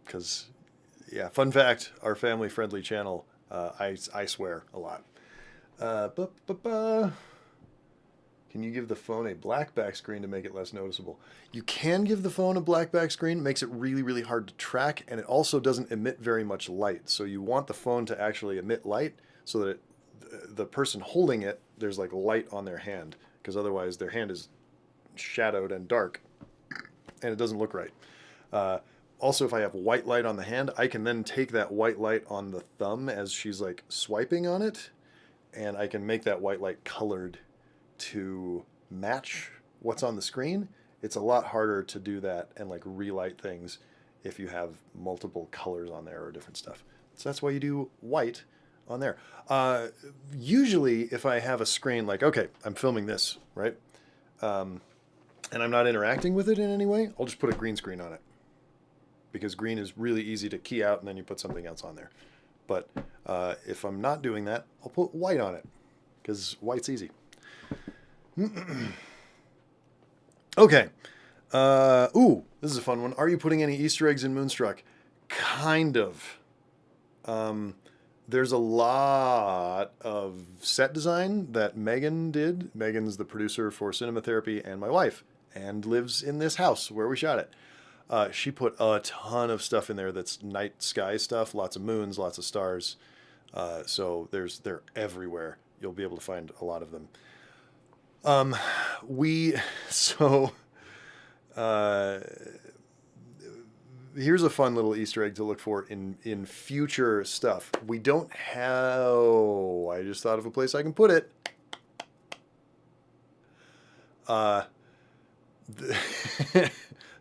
Because, yeah, fun fact, our family-friendly channel, I swear a lot. Can you give the phone a black back screen to make it less noticeable? You can give the phone a black back screen. It makes it really hard to track, and it also doesn't emit very much light. So you want the phone to actually emit light so that the person holding it, there's like light on their hand, because otherwise their hand is shadowed and dark, and it doesn't look right. Also, if I have white light on the hand, I can then take that white light on the thumb as she's like swiping on it, and I can make that white light colored to match what's on the screen. It's a lot harder to do that and like relight things if you have multiple colors on there or different stuff. So that's why you do white on there. Usually if I have a screen like, okay, I'm filming this, right? And I'm not interacting with it in any way, I'll just put a green screen on it. Because green is really easy to key out and then you put something else on there. But if I'm not doing that, I'll put white on it because white's easy. Okay. Ooh, this is a fun one. Are you putting any Easter eggs in Moonstruck? Kind of. There's a lot of set design that Megan did. Megan's the producer for Cinema Therapy and my wife, and lives in this house where we shot it. She put a ton of stuff in there that's night sky stuff, lots of moons, lots of stars. So they're everywhere. You'll be able to find a lot of them. Here's a fun little Easter egg to look for in future stuff. We don't have... I just thought of a place I can put it.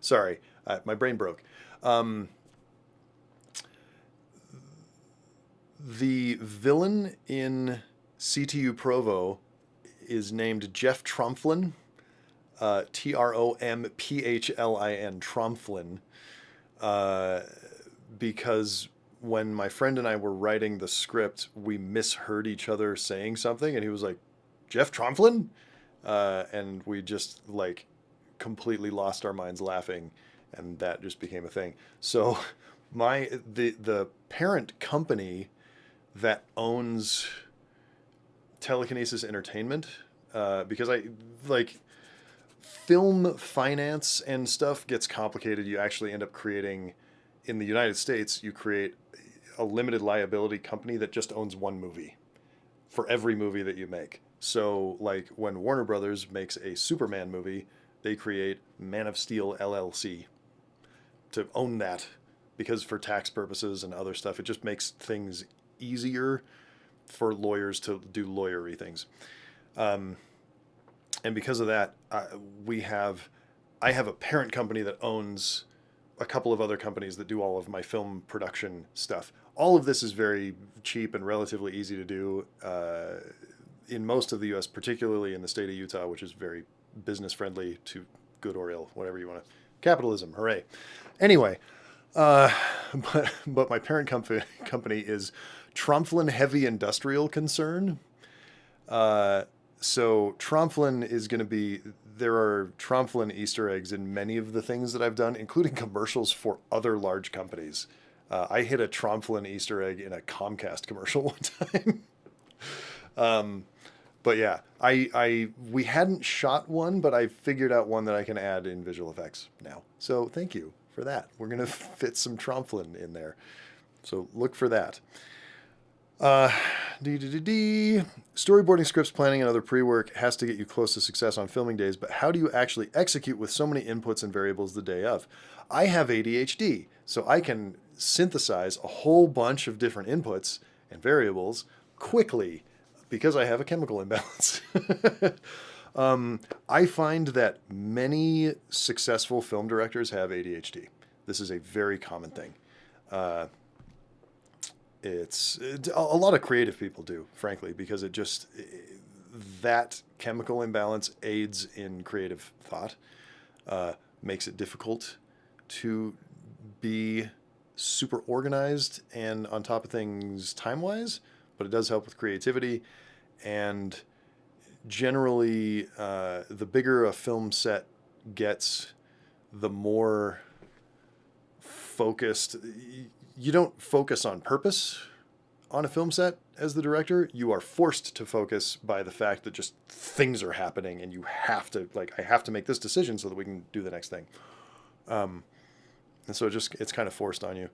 Sorry, my brain broke. The villain in CTU Provo is named Jeff Tromflin, Tromphlin, Tromflin, because when my friend and I were writing the script, we misheard each other saying something, and he was like, Jeff Tromflin? And we just like completely lost our minds laughing, and that just became a thing. So the parent company that owns Telekinesis Entertainment, because I like film finance and stuff gets complicated. You actually end up creating, in the United States, you create a limited liability company that just owns one movie for every movie that you make. So like when Warner Brothers makes a Superman movie, they create Man of Steel LLC to own that, because for tax purposes and other stuff, it just makes things easier for lawyers to do lawyery things. And because of that, I have a parent company that owns a couple of other companies that do all of my film production stuff. All of this is very cheap and relatively easy to do in most of the U.S., particularly in the state of Utah, which is very business friendly to good or ill, whatever you want to. Capitalism, hooray. Anyway, but my parent company is Tromflin Heavy Industrial Concern. So Tromflin is going to be, there are Tromflin Easter eggs in many of the things that I've done, including commercials for other large companies. I hit a Tromflin Easter egg in a Comcast commercial one time. But yeah, we hadn't shot one, but I figured out one that I can add in visual effects now. So thank you for that. We're going to fit some Tromflin in there. So look for that. Storyboarding, scripts, planning, and other pre-work has to get you close to success on filming days, but how do you actually execute with so many inputs and variables the day of? I have ADHD, so I can synthesize a whole bunch of different inputs and variables quickly because I have a chemical imbalance. I find that many successful film directors have ADHD. This is a very common thing. It's a lot of creative people do, frankly, because that chemical imbalance aids in creative thought, makes it difficult to be super organized and on top of things time-wise, but it does help with creativity. And generally, the bigger a film set gets, the more focused. You don't focus on purpose on a film set as the director. You are forced to focus by the fact that just things are happening and you have to, like, I have to make this decision so that we can do the next thing. And so it's kind of forced on you.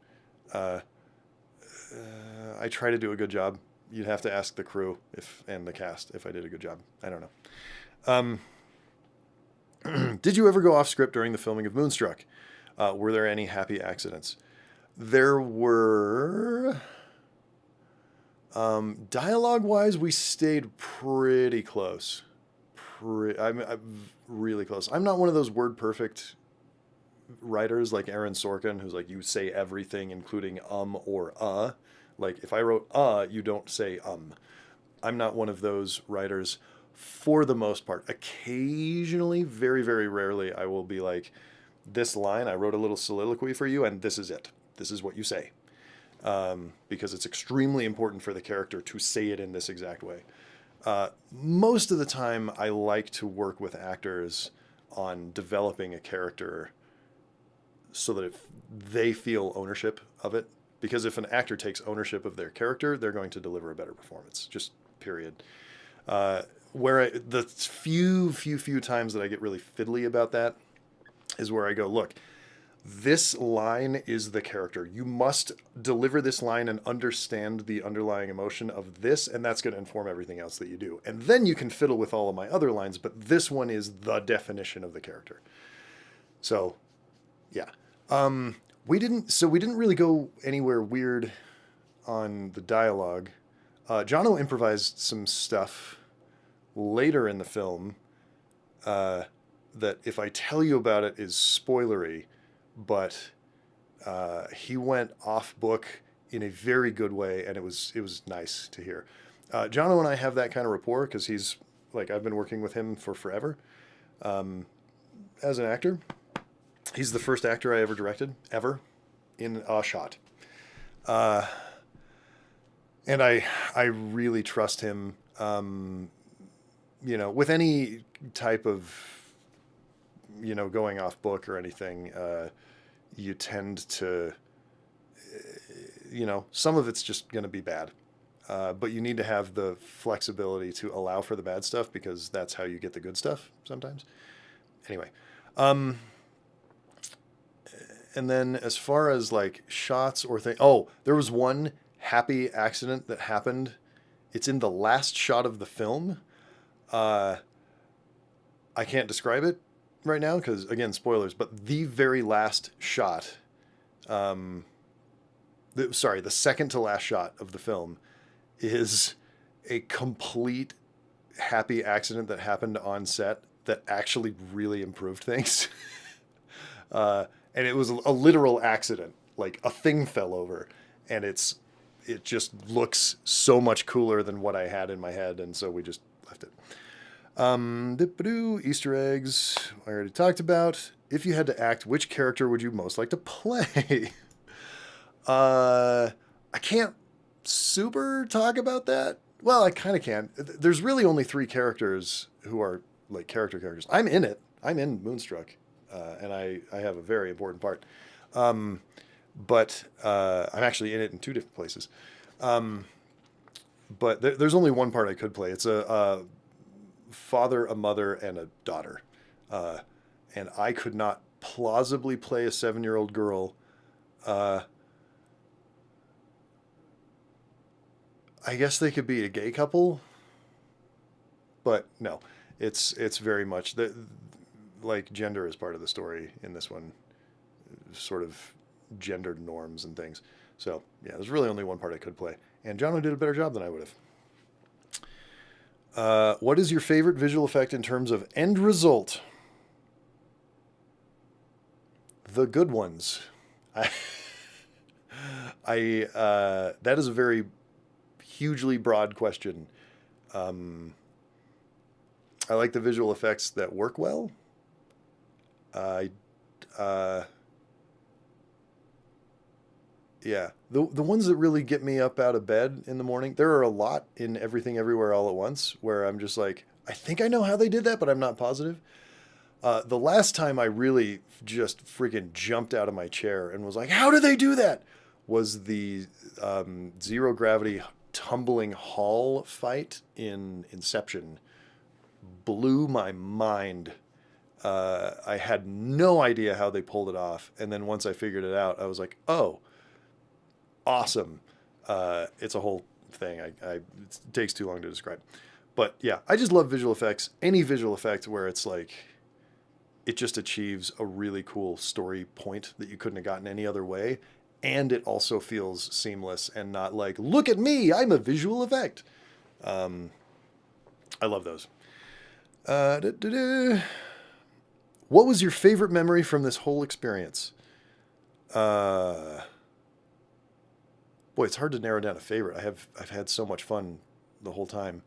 I try to do a good job. You'd have to ask the crew and the cast if I did a good job. I don't know. Did you ever go off script during the filming of Moonstruck? Were there any happy accidents? There were. Dialogue-wise, we stayed pretty close. I'm really close. I'm not one of those word-perfect writers like Aaron Sorkin, who's like, you say everything, including or Like, if I wrote you don't say I'm not one of those writers for the most part. Occasionally, very, very rarely, I will be like, this line, I wrote a little soliloquy for you, and this is it. This is what you say. Because it's extremely important for the character to say it in this exact way. Most of the time, I like to work with actors on developing a character so that if they feel ownership of it, because if an actor takes ownership of their character, they're going to deliver a better performance, just period. The few times that I get really fiddly about that is where I go, look, this line is the character. You must deliver this line and understand the underlying emotion of this, and that's going to inform everything else that you do. And then you can fiddle with all of my other lines, but this one is the definition of the character. So, yeah. We didn't really go anywhere weird on the dialogue. Jono improvised some stuff later in the film that if I tell you about it is spoilery, but he went off book in a very good way, and it was nice to hear. Jono and I have that kind of rapport because he's like, I've been working with him for forever as an actor. He's the first actor I ever directed, ever, in a shot. And I really trust him, with any type of, going off book or anything, you tend to, some of it's just going to be bad. But you need to have the flexibility to allow for the bad stuff because that's how you get the good stuff sometimes. Anyway. And then as far as like shots or things, there was one happy accident that happened. It's in the last shot of the film. I can't describe it right now because, again, spoilers, but the very last shot, the second to last shot of the film is a complete happy accident that happened on set that actually really improved things. And it was a literal accident, like a thing fell over, and it just looks so much cooler than what I had in my head, and so we just left it. Easter eggs, I already talked about. If you had to act, which character would you most like to play? I can't super talk about that. Well, I kind of can. There's really only 3 characters who are like characters. I'm in it. I'm in Moonstruck. And I have a very important part. But I'm actually in it in 2 different places. But there's only one part I could play. It's a father, a mother, and a daughter. And I could not plausibly play a 7-year-old girl. I guess they could be a gay couple. But no, it's very much like gender is part of the story in this one, sort of gendered norms and things. So yeah, there's really only one part I could play, and Jono did a better job than I would have. What is your favorite visual effect in terms of end result? The good ones. That is a very hugely broad question. I like the visual effects that work well. Yeah, the ones that really get me up out of bed in the morning, there are a lot in Everything Everywhere All at Once where I'm just like, I think I know how they did that, but I'm not positive. The last time I really just freaking jumped out of my chair and was like, how do they do that? Was the zero gravity tumbling hall fight in Inception. Blew my mind. I had no idea how they pulled it off. And then once I figured it out, I was like, oh, awesome. It's a whole thing. It takes too long to describe. But yeah, I just love visual effects. Any visual effect where it's like, it just achieves a really cool story point that you couldn't have gotten any other way. And it also feels seamless and not like, look at me, I'm a visual effect. I love those. What was your favorite memory from this whole experience? Boy, it's hard to narrow down a favorite. I've had so much fun the whole time.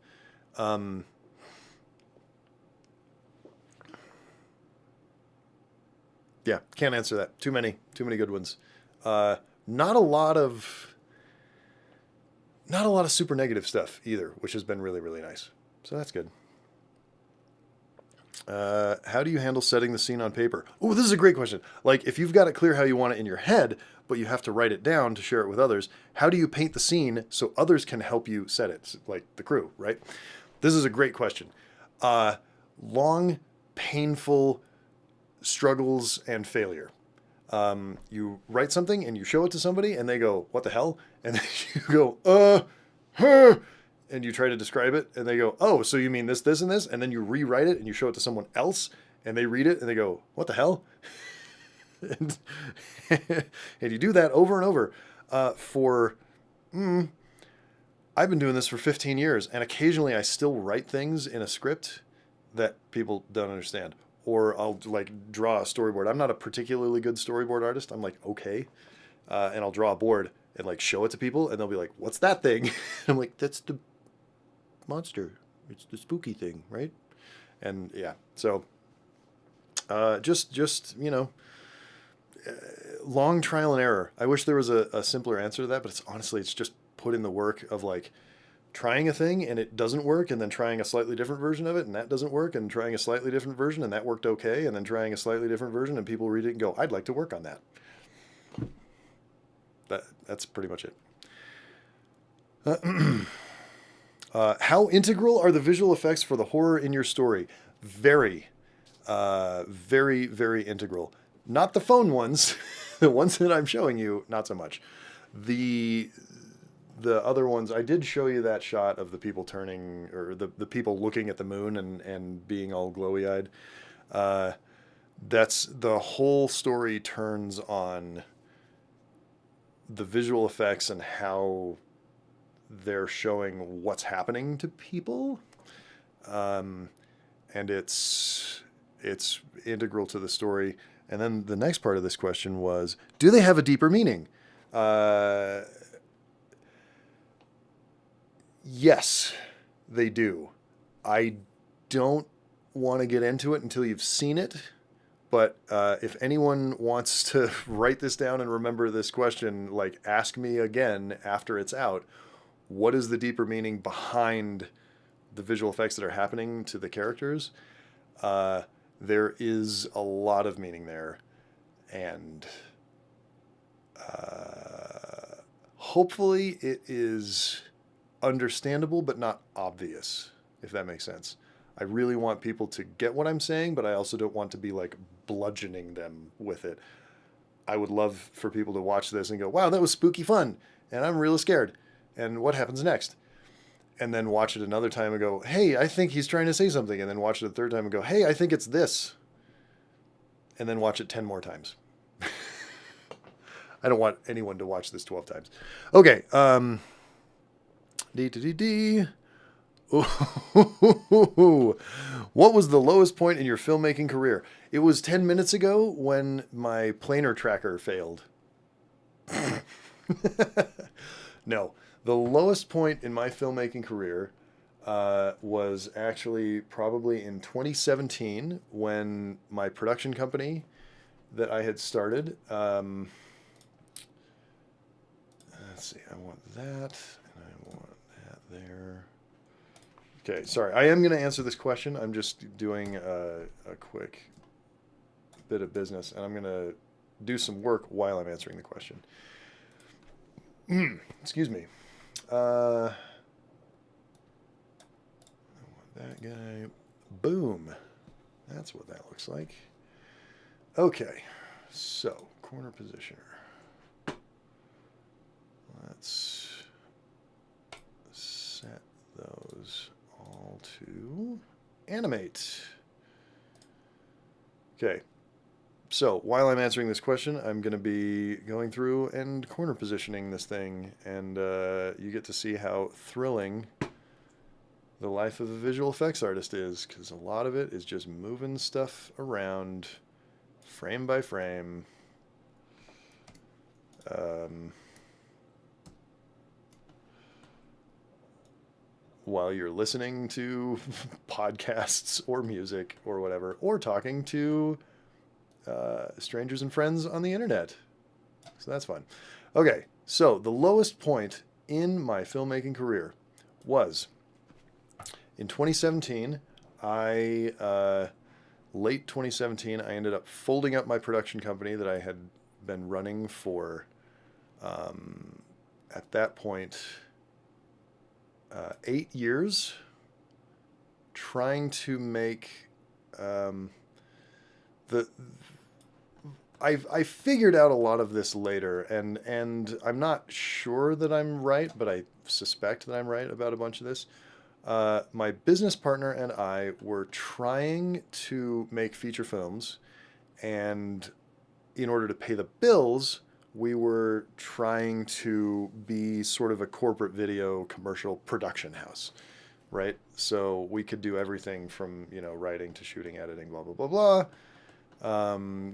Yeah, can't answer that. Too many good ones. Not a lot of super negative stuff either, which has been really, really nice. So that's good. How do you handle setting the scene on paper? Oh, this is a great question. Like, if you've got it clear how you want it in your head, but you have to write it down to share it with others, how do you paint the scene so others can help you set it? Like the crew, right? This is a great question. Long, painful struggles and failure. You write something and you show it to somebody and they go, what the hell? And then you go, huh. And you try to describe it and they go, oh, so you mean this, this, and this? And then you rewrite it and you show it to someone else and they read it and they go, what the hell? and, and you do that over and over I've been doing this for 15 years, and occasionally I still write things in a script that people don't understand. Or I'll like draw a storyboard. I'm not a particularly good storyboard artist. I'm like, okay. And I'll draw a board and like show it to people and they'll be like, what's that thing? And I'm like, that's the monster. It's the spooky thing, right? And yeah, so just you know, long trial and error. I wish there was a simpler answer to that, but it's just put in the work of like trying a thing and it doesn't work, and then trying a slightly different version of it and that doesn't work, and trying a slightly different version and that worked okay, and then trying a slightly different version and people read it and go, I'd like to work on that. That's pretty much it. How integral are the visual effects for the horror in your story? Very, very, very integral. Not the phone ones. The ones that I'm showing you, not so much. The other ones, I did show you that shot of the people turning, or the people looking at the moon and being all glowy-eyed. That's the whole story turns on the visual effects and how they're showing what's happening to people. And it's integral to the story. And then the next part of this question was, do they have a deeper meaning? Yes, they do. I don't want to get into it until you've seen it. But if anyone wants to write this down and remember this question, like ask me again after it's out, what is the deeper meaning behind the visual effects that are happening to the characters? There is a lot of meaning there. And hopefully it is understandable but not obvious, if that makes sense. I really want people to get what I'm saying, but I also don't want to be like bludgeoning them with it. I would love for people to watch this and go, wow, that was spooky fun, and I'm really scared. And what happens next? And then watch it another time and go, hey, I think he's trying to say something. And then watch it a third time and go, hey, I think it's this. And then watch it 10 more times. I don't want anyone to watch this 12 times. Okay. What was the lowest point in your filmmaking career? It was 10 minutes ago when my planer tracker failed. No, the lowest point in my filmmaking career was actually probably in 2017 when my production company that I had started, let's see, I want that, and I want that there. Okay, sorry, I am going to answer this question. I'm just doing a quick bit of business, and I'm going to do some work while I'm answering the question. Excuse me. I want that guy. Boom. That's what that looks like. Okay, so corner positioner. Let's set those all to animate. Okay, so while I'm answering this question, I'm going to be going through and corner positioning this thing, and you get to see how thrilling the life of a visual effects artist is, because a lot of it is just moving stuff around frame by frame. While you're listening to podcasts or music or whatever, or talking to strangers and friends on the internet. So that's fun. Okay, so the lowest point in my filmmaking career was in 2017, late 2017, I ended up folding up my production company that I had been running for, at that point, 8 years, trying to make I figured out a lot of this later, and I'm not sure that I'm right, but I suspect that I'm right about a bunch of this. My business partner and I were trying to make feature films, and in order to pay the bills, we were trying to be sort of a corporate video commercial production house, right? So we could do everything from, writing to shooting, editing, blah, blah, blah, blah.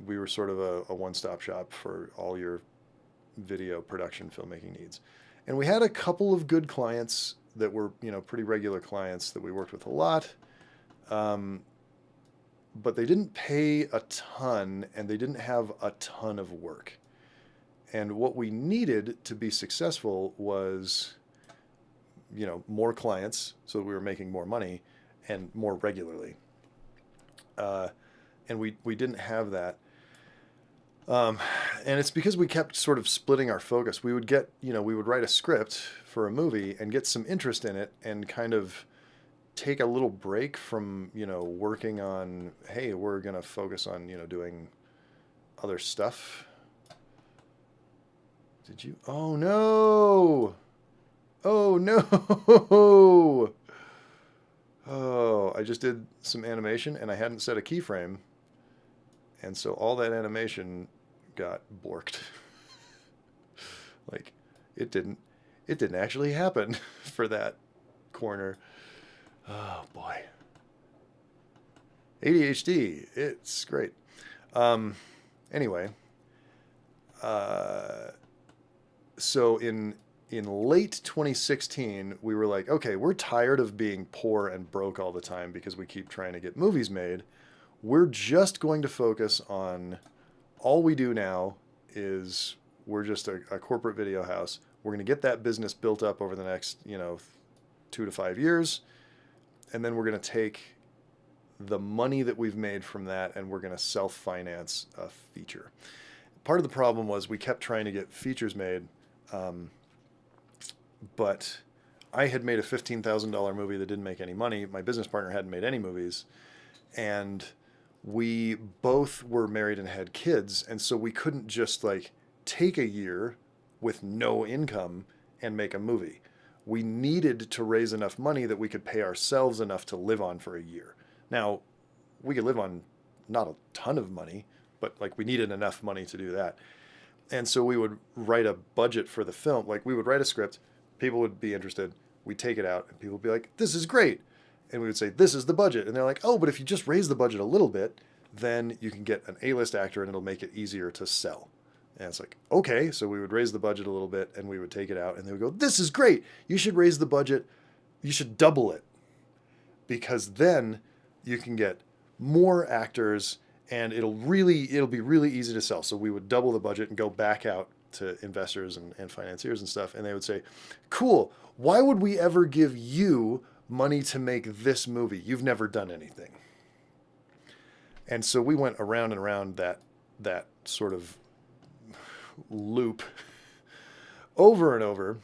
We were sort of a one-stop shop for all your video production filmmaking needs. And we had a couple of good clients that were, pretty regular clients that we worked with a lot. But they didn't pay a ton, and they didn't have a ton of work. And what we needed to be successful was, more clients, so that we were making more money and more regularly. And we didn't have that. And it's because we kept sort of splitting our focus. We would we would write a script for a movie and get some interest in it and kind of take a little break from, working on, hey, we're going to focus on, doing other stuff. Did you? Oh, no. Oh, no. Oh, I just did some animation and I hadn't set a keyframe. And so all that animation got borked. Like, it didn't actually happen for that corner. Oh, boy. ADHD, it's great. Anyway, so in late 2016, we were like, okay, we're tired of being poor and broke all the time because we keep trying to get movies made. We're just going to focus on, all we do now is we're just a corporate video house. We're going to get that business built up over the next, 2 to 5 years. And then we're going to take the money that we've made from that and we're going to self-finance a feature. Part of the problem was we kept trying to get features made, but I had made a $15,000 movie that didn't make any money. My business partner hadn't made any movies. And we both were married and had kids. And so we couldn't just take a year with no income and make a movie. We needed to raise enough money that we could pay ourselves enough to live on for a year. Now, we could live on not a ton of money, but we needed enough money to do that. And so we would write a budget for the film. We would write a script, people would be interested, we'd take it out, and people would be like, this is great. And we would say, this is the budget. And they're like, oh, but if you just raise the budget a little bit, then you can get an A-list actor and it'll make it easier to sell. And it's like, okay. So we would raise the budget a little bit and we would take it out and they would go, this is great. You should raise the budget. You should double it, because then you can get more actors and it'll be really easy to sell. So we would double the budget and go back out to investors and financiers and stuff. And they would say, cool. Why would we ever give you money to make this movie? You've never done anything. And so we went around and around that sort of loop over and over.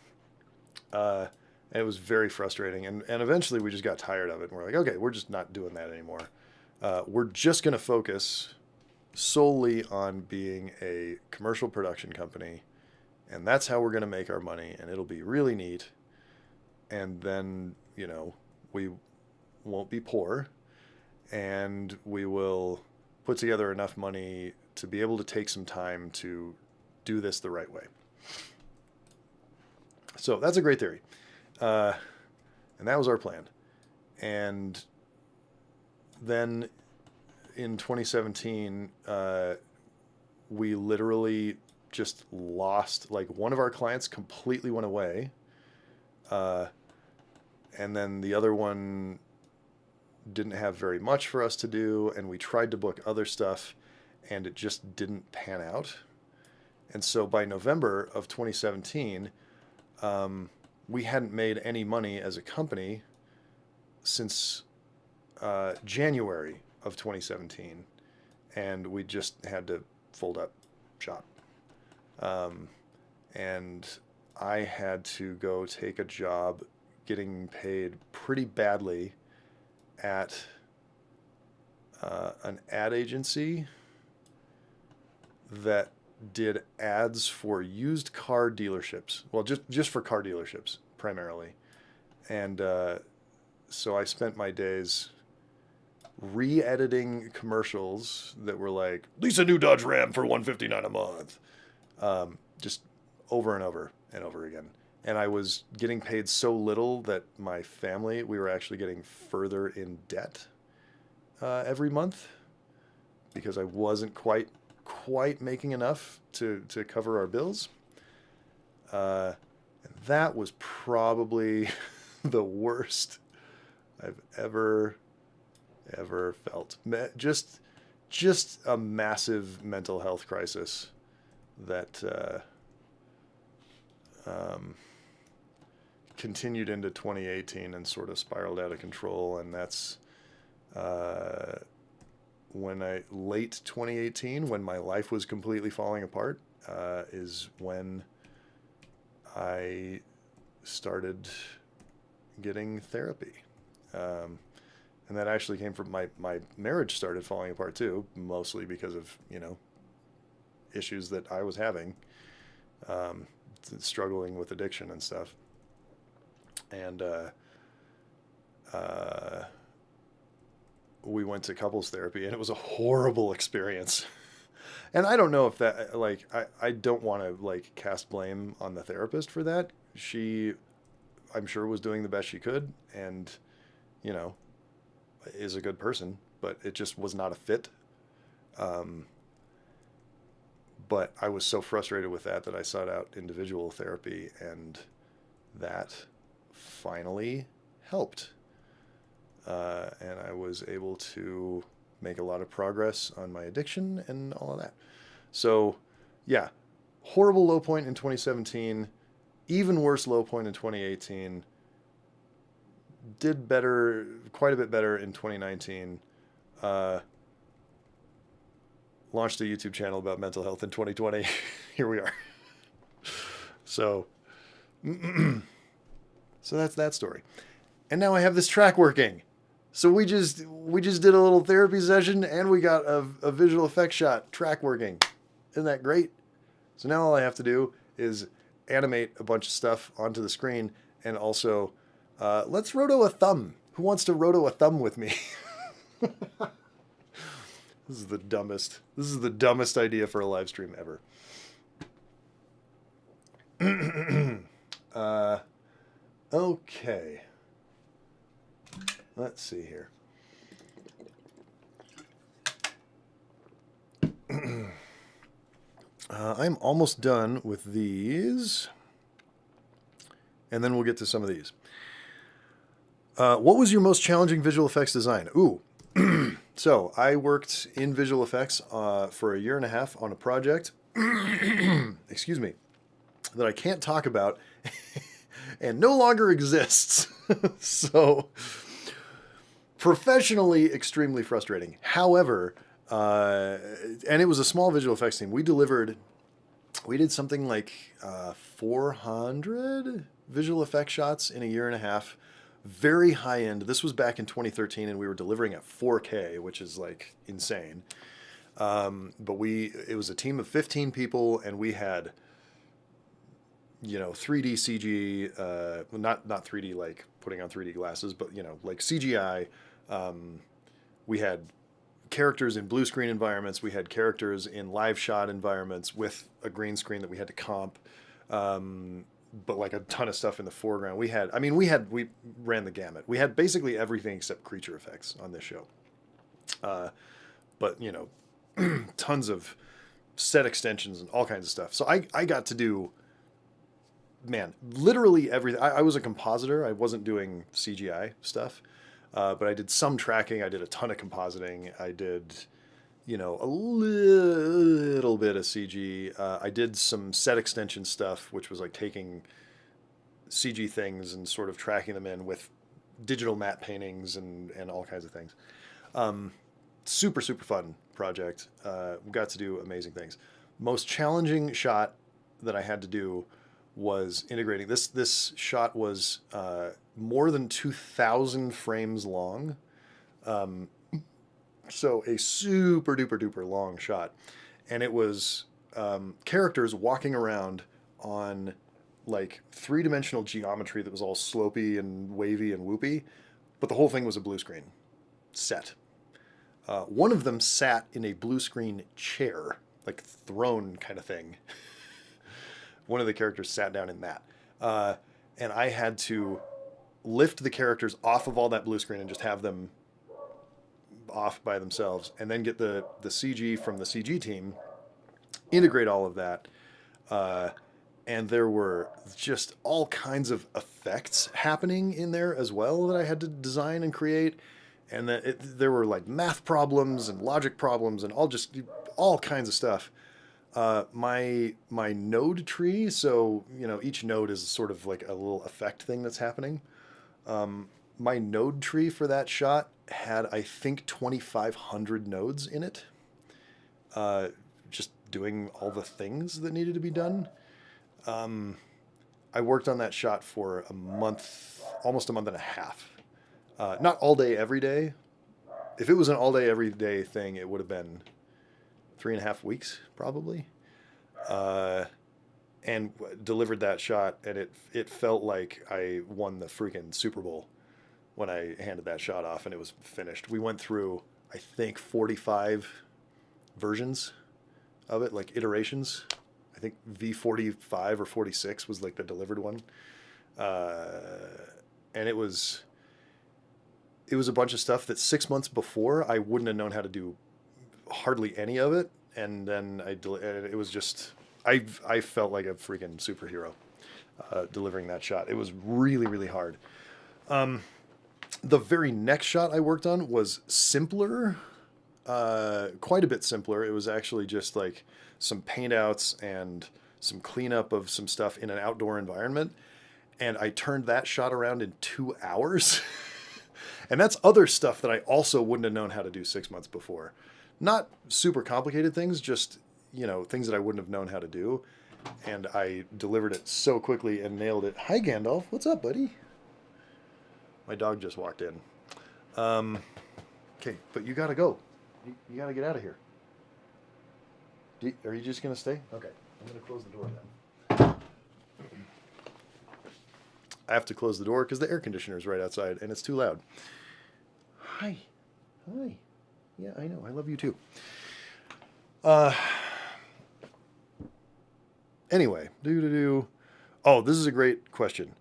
And it was very frustrating. And eventually we just got tired of it. And we're like, okay, we're just not doing that anymore. We're just going to focus solely on being a commercial production company. And that's how we're going to make our money. And it'll be really neat. And then, we won't be poor, and we will put together enough money to be able to take some time to do this the right way. So that's a great theory. And that was our plan. And then in 2017, we literally just lost, one of our clients completely went away. And then the other one didn't have very much for us to do, and we tried to book other stuff, and it just didn't pan out. And so by November of 2017, we hadn't made any money as a company, since January of 2017, and we just had to fold up shop. And I had to go take a job getting paid pretty badly at an ad agency that did ads for used car dealerships. Well, just for car dealerships primarily. And so I spent my days re-editing commercials that were like, lease a new Dodge Ram for $159 a month. Just over and over and over again. And I was getting paid so little that my family, we were actually getting further in debt every month because I wasn't quite making enough to cover our bills. And that was probably the worst I've ever felt. Just a massive mental health crisis that continued into 2018 and sort of spiraled out of control. And that's late 2018, when my life was completely falling apart, is when I started getting therapy. And that actually came from my marriage started falling apart too, mostly because of, issues that I was having, struggling with addiction and stuff. And we went to couples therapy, and it was a horrible experience. And I don't know if that, I don't want to cast blame on the therapist for that. She, I'm sure, was doing the best she could, and, is a good person, but it just was not a fit. But I was so frustrated with that I sought out individual therapy, and that finally helped. And I was able to make a lot of progress on my addiction and all of that. So, yeah, horrible low point in 2017, even worse low point in 2018. Did better, quite a bit better in 2019. Launched a YouTube channel about mental health in 2020. Here we are. So that's that story. And now I have this track working. So we just did a little therapy session, and we got a visual effects shot track working. Isn't that great? So now all I have to do is animate a bunch of stuff onto the screen, and also let's roto a thumb. Who wants to roto a thumb with me? This is the dumbest idea for a live stream ever. Okay. Let's see here. I'm almost done with these, and then we'll get to some of these. What was your most challenging visual effects design? Ooh. So I worked in visual effects for a year and a half on a project, excuse me, that I can't talk about and no longer exists. So professionally, extremely frustrating. However, and it was a small visual effects team. We did something like 400 visual effects shots in a year and a half. Very high end. This was back in 2013, and we were delivering at 4K, which is insane. But it was a team of 15 people, and we had, 3D CG, not 3D like putting on 3D glasses, but like CGI. We had characters in blue screen environments. We had characters in live shot environments with a green screen that we had to comp. But like a ton of stuff in the foreground. We ran the gamut. We had basically everything except creature effects on this show. But tons of set extensions and all kinds of stuff. So I got to do, literally everything. I was a compositor. I wasn't doing CGI stuff, but I did some tracking. I did a ton of compositing. I did, a little bit of CG. I did some set extension stuff, which was like taking CG things and sort of tracking them in with digital matte paintings and all kinds of things. Super, super fun project. We got to do amazing things. Most challenging shot that I had to do was integrating. This shot was more than 2,000 frames long. So a super duper duper long shot. And it was characters walking around on like 3-dimensional geometry that was all slopey and wavy and whoopy, but the whole thing was a blue screen set. One of them sat in a blue screen chair, like throne kind of thing. One of the characters sat down in that. And I had to lift the characters off of all that blue screen and just have them off by themselves, and then get the CG from the CG team, integrate all of that. And there were just all kinds of effects happening in there as well that I had to design and create. And there were like math problems and logic problems and all kinds of stuff. My node tree, so each node is sort of like a little effect thing that's happening. My node tree for that shot had, I think, 2,500 nodes in it. Just doing all the things that needed to be done. I worked on that shot for a month, almost a month and a half. Not all day, every day. If it was an all day, every day thing, it would have been 3.5 weeks, probably. And delivered that shot, and it felt like I won the freaking Super Bowl when I handed that shot off and it was finished. We went through, I think, 45 versions of it, like iterations. I think V45 or 46 was like the delivered one. And it was a bunch of stuff that 6 months before I wouldn't have known how to do hardly any of it. And then it was just, I felt like a freaking superhero delivering that shot. It was really, really hard. The very next shot I worked on was simpler, quite a bit simpler. It was actually just like some paint outs and some cleanup of some stuff in an outdoor environment. And I turned that shot around in 2 hours. And that's other stuff that I also wouldn't have known how to do 6 months before. Not super complicated things, just, things that I wouldn't have known how to do. And I delivered it so quickly and nailed it. Hi, Gandalf. What's up, buddy? My dog just walked in. Okay, but you gotta go. You gotta get out of here. Are you just gonna stay? Okay, I'm gonna close the door then. I have to close the door because the air conditioner is right outside and it's too loud. Hi. Yeah, I know. I love you too. Anyway, Oh, this is a great question.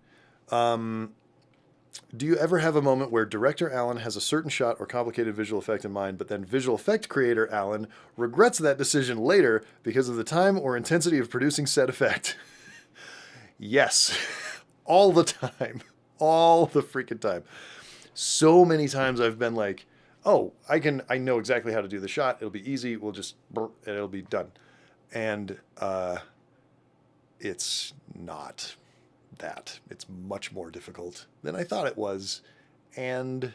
Do you ever have a moment where director Alan has a certain shot or complicated visual effect in mind, but then visual effect creator Alan regrets that decision later because of the time or intensity of producing said effect? Yes. All the time. All the freaking time. So many times I've been like, oh, I know exactly how to do the shot. It'll be easy. We'll just, and it'll be done. And it's not that. It's much more difficult than I thought it was. And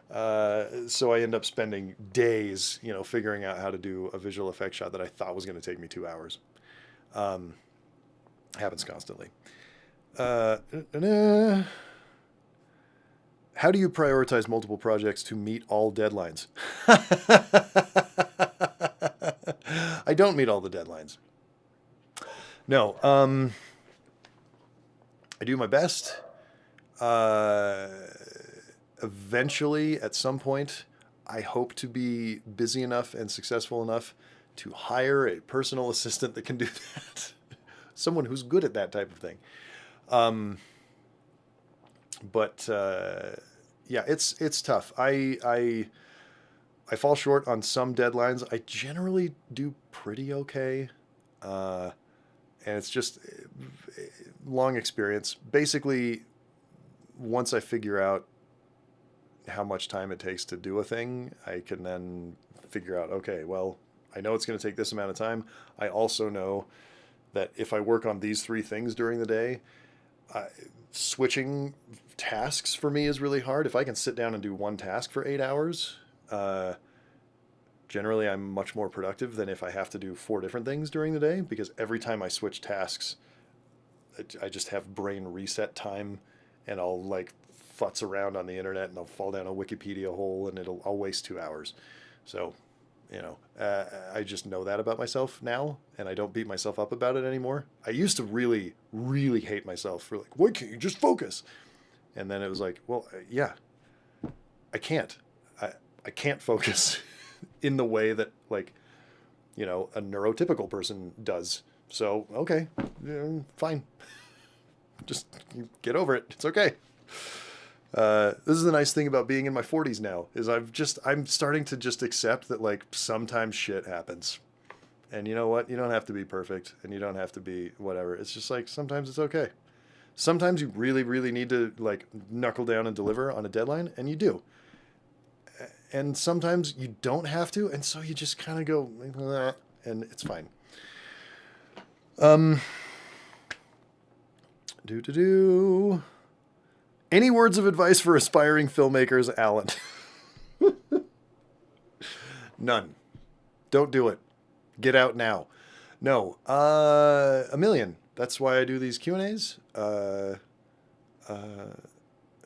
so I end up spending days, figuring out how to do a visual effects shot that I thought was going to take me 2 hours. Happens constantly. How do you prioritize multiple projects to meet all deadlines? I don't meet all the deadlines. No. I do my best. Eventually, at some point, I hope to be busy enough and successful enough to hire a personal assistant that can do that. Someone who's good at that type of thing. But yeah, it's tough. I fall short on some deadlines. I generally do pretty okay. And it's just long experience. Basically, once I figure out how much time it takes to do a thing, I can then figure out, okay, well, I know it's going to take this amount of time. I also know that if I work on these 3 things during the day, Switching tasks for me is really hard. If I can sit down and do one task for 8 hours, generally I'm much more productive than if I have to do 4 different things during the day, because every time I switch tasks, I just have brain reset time, and I'll like futz around on the internet and I'll fall down a Wikipedia hole and I'll waste 2 hours. So, I just know that about myself now, and I don't beat myself up about it anymore. I used to really, really hate myself for like, why can't you just focus? And then it was like, well, yeah, I can't. I can't focus in the way that like, a neurotypical person does. So, okay, fine. Just get over it. It's okay. This is the nice thing about being in my 40s now, is I'm starting to just accept that like sometimes shit happens. And you know what? You don't have to be perfect, and you don't have to be whatever. It's just like sometimes it's okay. Sometimes you really, really need to like knuckle down and deliver on a deadline, and you do. And sometimes you don't have to, and so you just kind of go, and it's fine. Any words of advice for aspiring filmmakers, Alan? None. Don't do it. Get out now. No. A million. That's why I do these Q&As.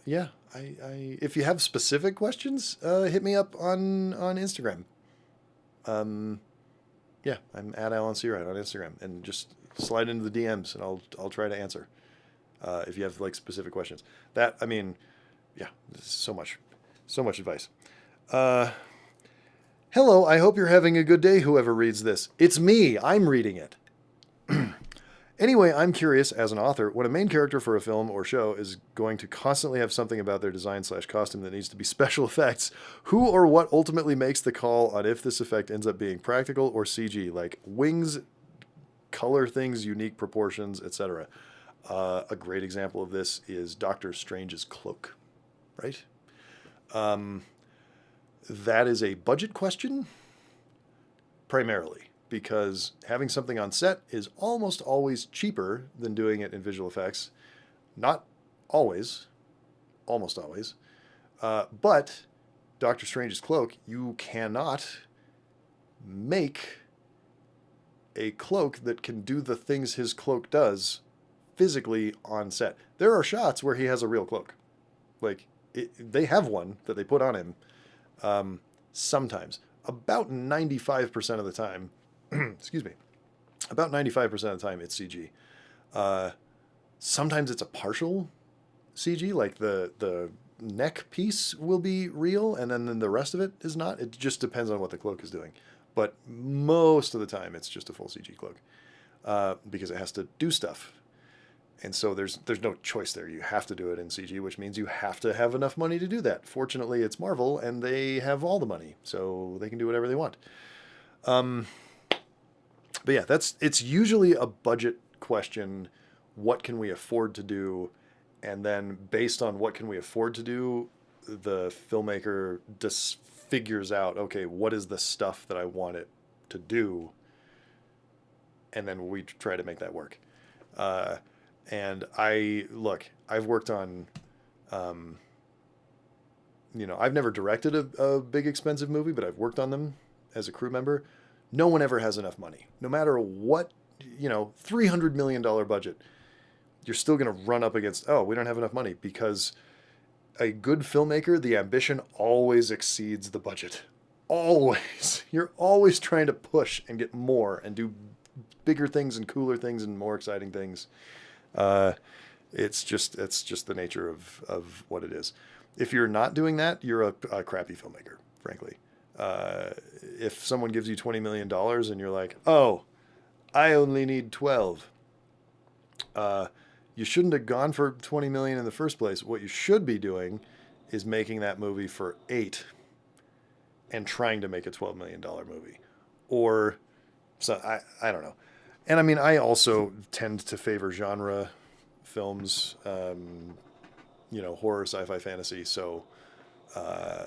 Yeah. If you have specific questions, hit me up on Instagram. Yeah, I'm at Alan Seawright on Instagram, and just slide into the DMs and I'll try to answer. If you have like specific questions. Yeah, this is so much advice. Hello, I hope you're having a good day, whoever reads this. It's me, I'm reading it. Anyway, I'm curious, as an author, when a main character for a film or show is going to constantly have something about their design/costume that needs to be special effects, who or what ultimately makes the call on if this effect ends up being practical or CG, like wings, color things, unique proportions, etc. A great example of this is Doctor Strange's cloak, right? That is a budget question, primarily, because having something on set is almost always cheaper than doing it in visual effects. Not always, almost always. But Doctor Strange's cloak, you cannot make a cloak that can do the things his cloak does physically on set. There are shots where he has a real cloak. Like, they have one that they put on him. Sometimes. About 95% of the time, excuse me, about 95% of the time it's CG. Sometimes it's a partial CG, like the neck piece will be real, and then the rest of it is not. It just depends on what the cloak is doing. But most of the time it's just a full CG cloak, because it has to do stuff. And so there's no choice there. You have to do it in CG, which means you have to have enough money to do that. Fortunately, it's Marvel, and they have all the money, so they can do whatever they want. But yeah, it's usually a budget question. What can we afford to do? And then based on what can we afford to do, the filmmaker just figures out, okay, what is the stuff that I want it to do? And then we try to make that work. And I've worked on, I've never directed a big expensive movie, but I've worked on them as a crew member. No one ever has enough money. No matter what, $300 million budget, you're still going to run up against, we don't have enough money, because a good filmmaker, the ambition always exceeds the budget. Always. You're always trying to push and get more and do bigger things and cooler things and more exciting things. It's just the nature of what it is. If you're not doing that, you're a crappy filmmaker, frankly. If someone gives you $20 million and you're like, I only need 12. You shouldn't have gone for 20 million in the first place. What you should be doing is making that movie for 8 and trying to make a $12 million movie. Or, so I don't know. And I mean, I also tend to favor genre films, horror, sci-fi, fantasy. So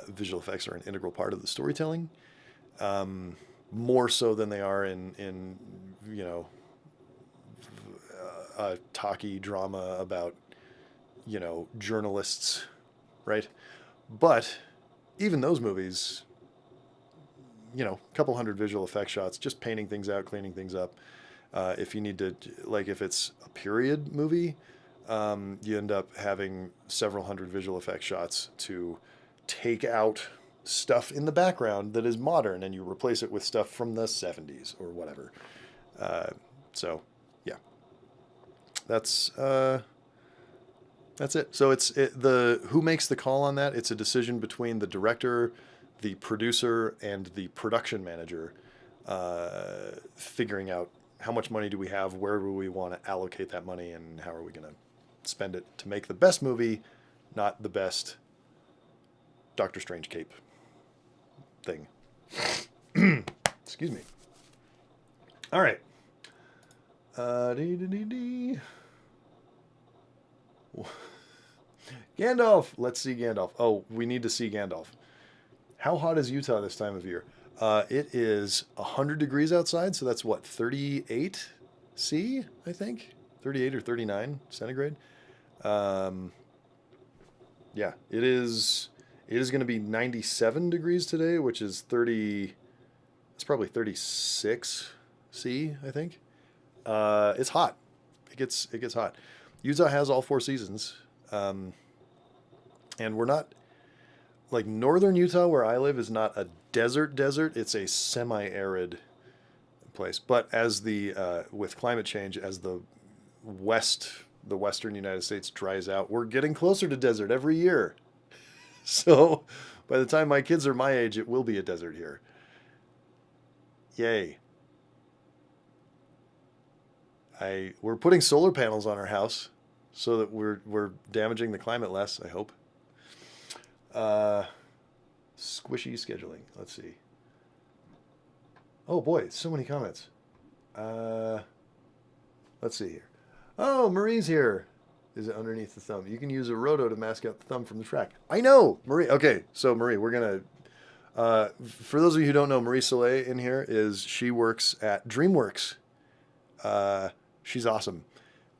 visual effects are an integral part of the storytelling, more so than they are in a talky drama about, you know, journalists, right? But even those movies, you know, a couple hundred visual effects shots, just painting things out, cleaning things up. If you need to, like, if it's a period movie, you end up having several hundred visual effects shots to take out stuff in the background that is modern, and you replace it with stuff from the 70s or whatever. So, yeah, that's it. So the who makes the call on that? It's a decision between the director, the producer, and the production manager, figuring out how much money do we have, where do we want to allocate that money, and how are we going to spend it to make the best movie, not the best Doctor Strange cape thing. Excuse me. All right. Gandalf. Let's see Gandalf. Oh, we need to see Gandalf. How hot is Utah this time of year? It is 100 degrees outside, so that's what, 38 C, I think? 38 or 39 centigrade. Yeah, it is going to be 97 degrees today, which is 30, it's probably 36 C, I think. It's hot. It gets hot. Utah has all 4 seasons. And we're not, like, northern Utah where I live is not a desert. It's a semi-arid place. But as with climate change, as the western United States dries out, we're getting closer to desert every year. So by the time my kids are my age, it will be a desert here. Yay. We're putting solar panels on our house so that we're damaging the climate less, I hope. Squishy scheduling. Let's see. Oh boy, so many comments. Let's see here. Oh, Marie's here. Is it underneath the thumb? You can use a roto to mask out the thumb from the track. I know, Marie. Okay, so Marie, we're gonna. For those of you who don't know, Marie Soleil in here she works at DreamWorks. She's awesome.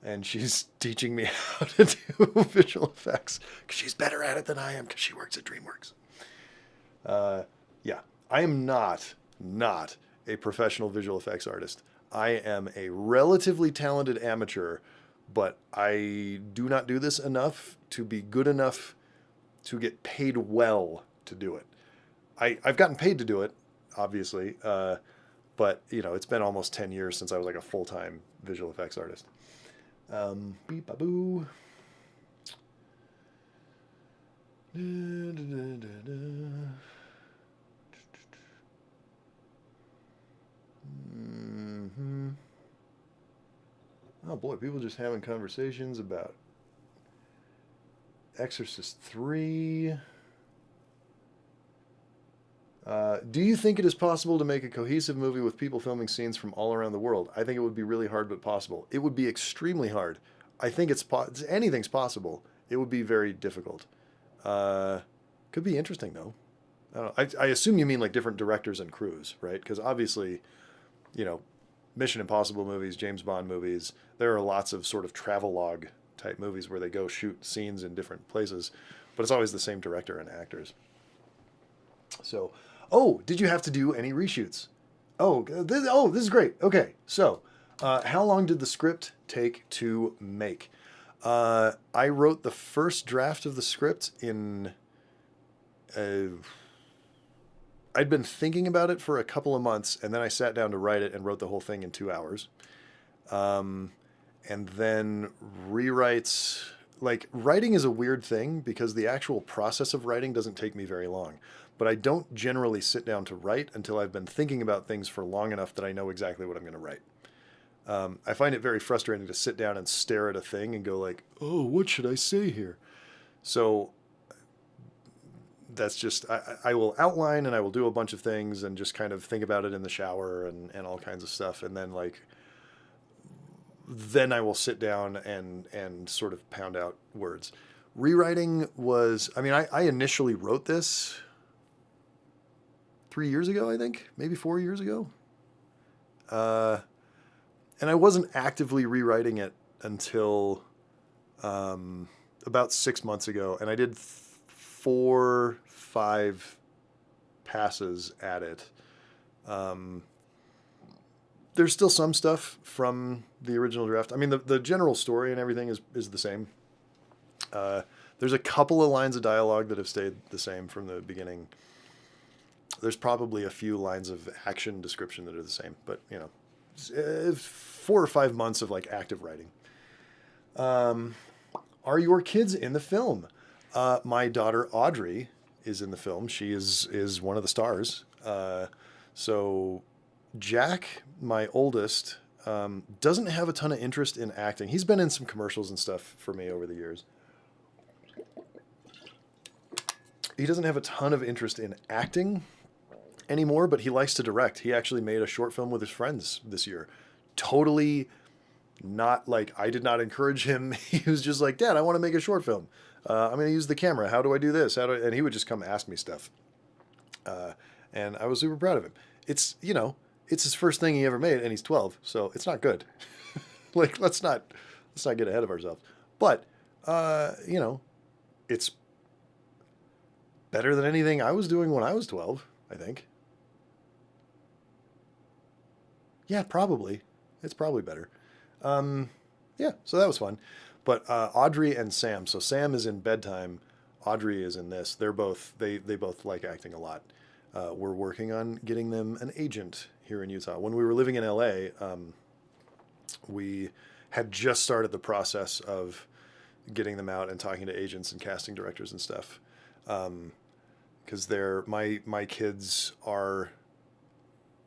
And she's teaching me how to do visual effects because she's better at it than I am because she works at DreamWorks. Yeah, I am not a professional visual effects artist. I am a relatively talented amateur, but I do not do this enough to be good enough to get paid well to do it. I've gotten paid to do it, obviously, but you know, it's been almost 10 years since I was like a full-time visual effects artist. Beep a boo. Mm-hmm. Oh boy, people just having conversations about Exorcist 3. Do you think it is possible to make a cohesive movie with people filming scenes from all around the world? I think it would be really hard, but possible. It would be extremely hard. I think anything's possible. It would be very difficult. Could be interesting though. I don't know. I assume you mean like different directors and crews, right? Because obviously, you know, Mission Impossible movies, James Bond movies, there are lots of sort of travelogue type movies where they go shoot scenes in different places, but it's always the same director and actors. Oh, did you have to do any reshoots? This is great. Okay, so how long did the script take to make? I wrote the first draft of the script in... I'd been thinking about it for a couple of months, and then I sat down to write it and wrote the whole thing in 2 hours. And then rewrites... Like, writing is a weird thing because the actual process of writing doesn't take me very long. But I don't generally sit down to write until I've been thinking about things for long enough that I know exactly what I'm going to write. I find it very frustrating to sit down and stare at a thing and go like, oh, what should I say here? So that's just, I will outline and I will do a bunch of things and just kind of think about it in the shower and all kinds of stuff. And then then I will sit down and sort of pound out words. Rewriting was, I initially wrote this 3 years ago, I think, maybe 4 years ago. And I wasn't actively rewriting it until about 6 months ago, and I did 4, 5 passes at it. There's still some stuff from the original draft. I mean, the general story and everything is the same. There's a couple of lines of dialogue that have stayed the same from the beginning. There's probably a few lines of action description that are the same, but 4 or 5 months of like active writing. Are your kids in the film? My daughter Audrey is in the film. She is one of the stars. So Jack, my oldest, doesn't have a ton of interest in acting. He's been in some commercials and stuff for me over the years. He doesn't have a ton of interest in acting anymore, but he likes to direct. He actually made a short film with his friends this year. Totally not like, I did not encourage him. He was just like, Dad, I want to make a short film. I'm going to use the camera. How do I do this? And he would just come ask me stuff. And I was super proud of him. It's his first thing he ever made, and he's 12, so it's not good. Like, let's not get ahead of ourselves. But, it's better than anything I was doing when I was 12, I think. Yeah, probably. It's probably better. Yeah, so that was fun. But Audrey and Sam. So Sam is in Bedtime. Audrey is in this. They both like acting a lot. We're working on getting them an agent here in Utah. When we were living in LA, we had just started the process of getting them out and talking to agents and casting directors and stuff. Because my kids are,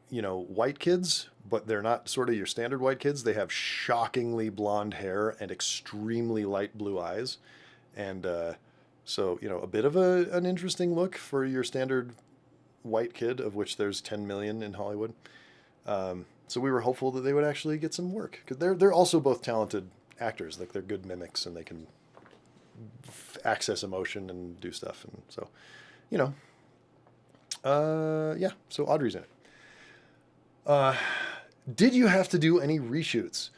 white kids, but they're not sort of your standard white kids. They have shockingly blonde hair and extremely light blue eyes. And so, a bit of an interesting look for your standard white kid, of which there's 10 million in Hollywood. So we were hopeful that they would actually get some work, because they're also both talented actors. Like, they're good mimics, and they can access emotion and do stuff. And so, yeah, so Audrey's in it. Did you have to do any reshoots?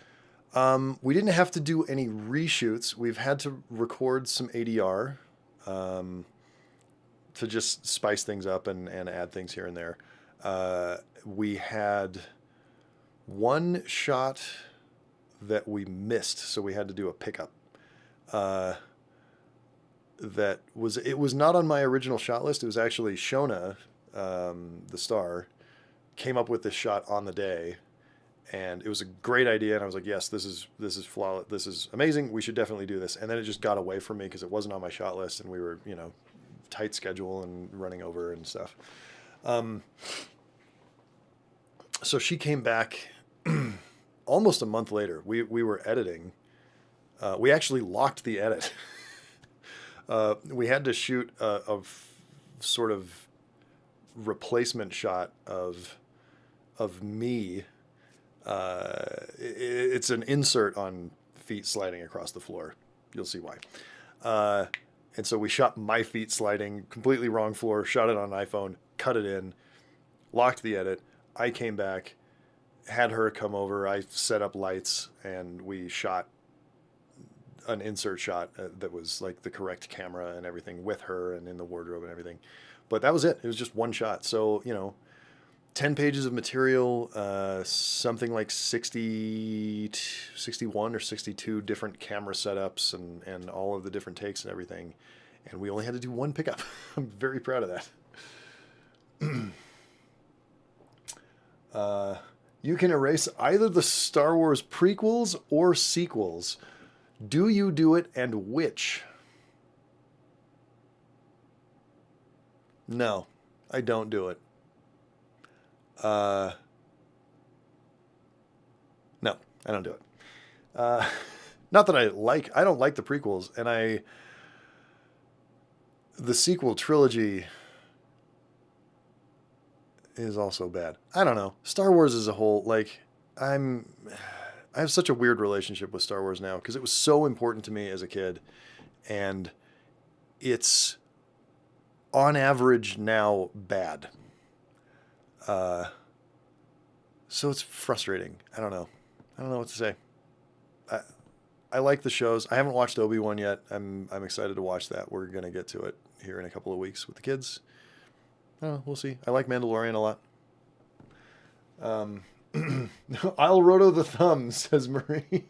We didn't have to do any reshoots. We've had to record some ADR to just spice things up and add things here and there. We had one shot that we missed, so we had to do a pickup. It was not on my original shot list. It was actually Shona, the star, came up with this shot on the day, and it was a great idea. And I was like, yes, this is flawless. This is amazing. We should definitely do this. And then it just got away from me because it wasn't on my shot list, and we were, tight schedule and running over and stuff. So she came back almost a month later. We were editing. We actually locked the edit. We had to shoot a sort of replacement shot of me. It's an insert on feet sliding across the floor. You'll see why. And so we shot my feet sliding, completely wrong floor, shot it on an iPhone, cut it in, locked the edit. I came back, had her come over. I set up lights, and we shot an insert shot that was like the correct camera and everything with her and in the wardrobe and everything. But that was it. It was just one shot. So, 10 pages of material, something like 61 or 62 different camera setups and all of the different takes and everything. And we only had to do one pickup. I'm very proud of that. You can erase either the Star Wars prequels or sequels. Do you do it, and which? No, I don't do it. No, I don't do it. Not that I don't like the prequels, and the sequel trilogy is also bad. I don't know. Star Wars as a whole, I have such a weird relationship with Star Wars now, because it was so important to me as a kid, and it's on average now bad. So it's frustrating. I don't know what to say. I like the shows. I haven't watched Obi-Wan yet. I'm excited to watch that. We're gonna get to it here in a couple of weeks with the kids. We'll see. I like Mandalorian a lot. I'll roto the thumb, says Marie.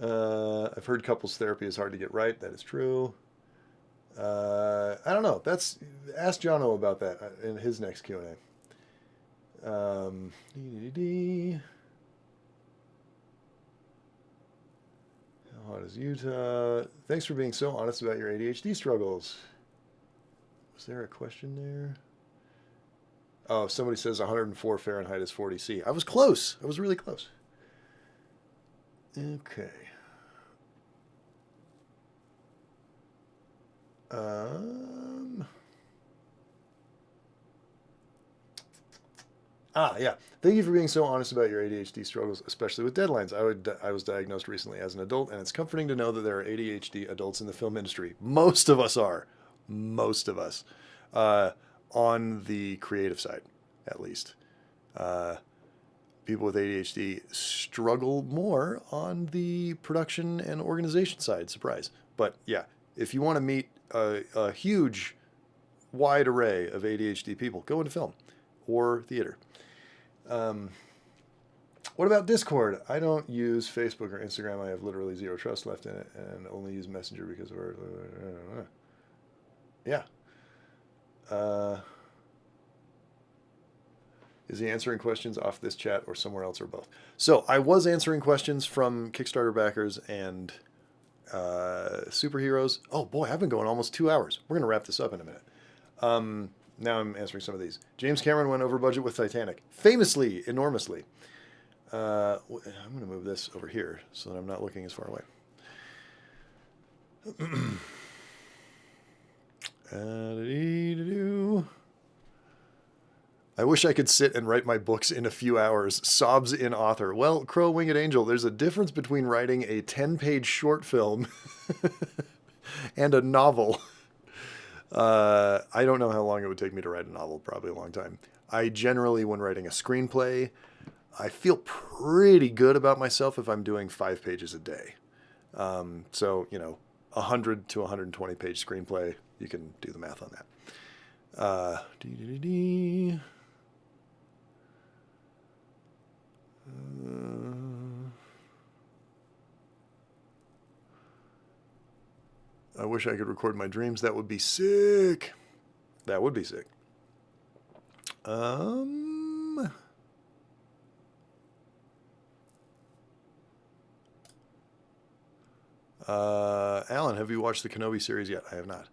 I've heard couples therapy is hard to get right. That is true. I don't know. Ask Jono about that in his next Q&A. How hot is Utah? Thanks for being so honest about your ADHD struggles. Was there a question there? Oh, somebody says 104 Fahrenheit is 40 C. I was close. I was really close. Okay. Yeah. Thank you for being so honest about your ADHD struggles, especially with deadlines. I was diagnosed recently as an adult, and it's comforting to know that there are ADHD adults in the film industry. Most of us are. Most of us. On the creative side, at least. People with ADHD struggle more on the production and organization side. Surprise. But yeah, if you want to meet a huge, wide array of ADHD people, go into film or theater. What about Discord? I don't use Facebook or Instagram. I have literally zero trust left in it and only use Messenger because of our... Yeah. Is he answering questions off this chat or somewhere else or both? So I was answering questions from Kickstarter backers and superheroes. Oh boy, I've been going almost 2 hours. We're going to wrap this up in a minute. Now I'm answering some of these. James Cameron went over budget with Titanic. Famously, enormously. I'm going to move this over here so that I'm not looking as far away. I wish I could sit and write my books in a few hours. Sobs in author. Well, Crow Winged Angel, there's a difference between writing a 10-page short film and a novel. I don't know how long it would take me to write a novel. Probably a long time. I generally, when writing a screenplay, I feel pretty good about myself if I'm doing 5 pages a day. So, 100 to 120 page screenplay, you can do the math on that. I wish I could record my dreams. That would be sick. That would be sick. Alan, have you watched the Kenobi series yet? I have not.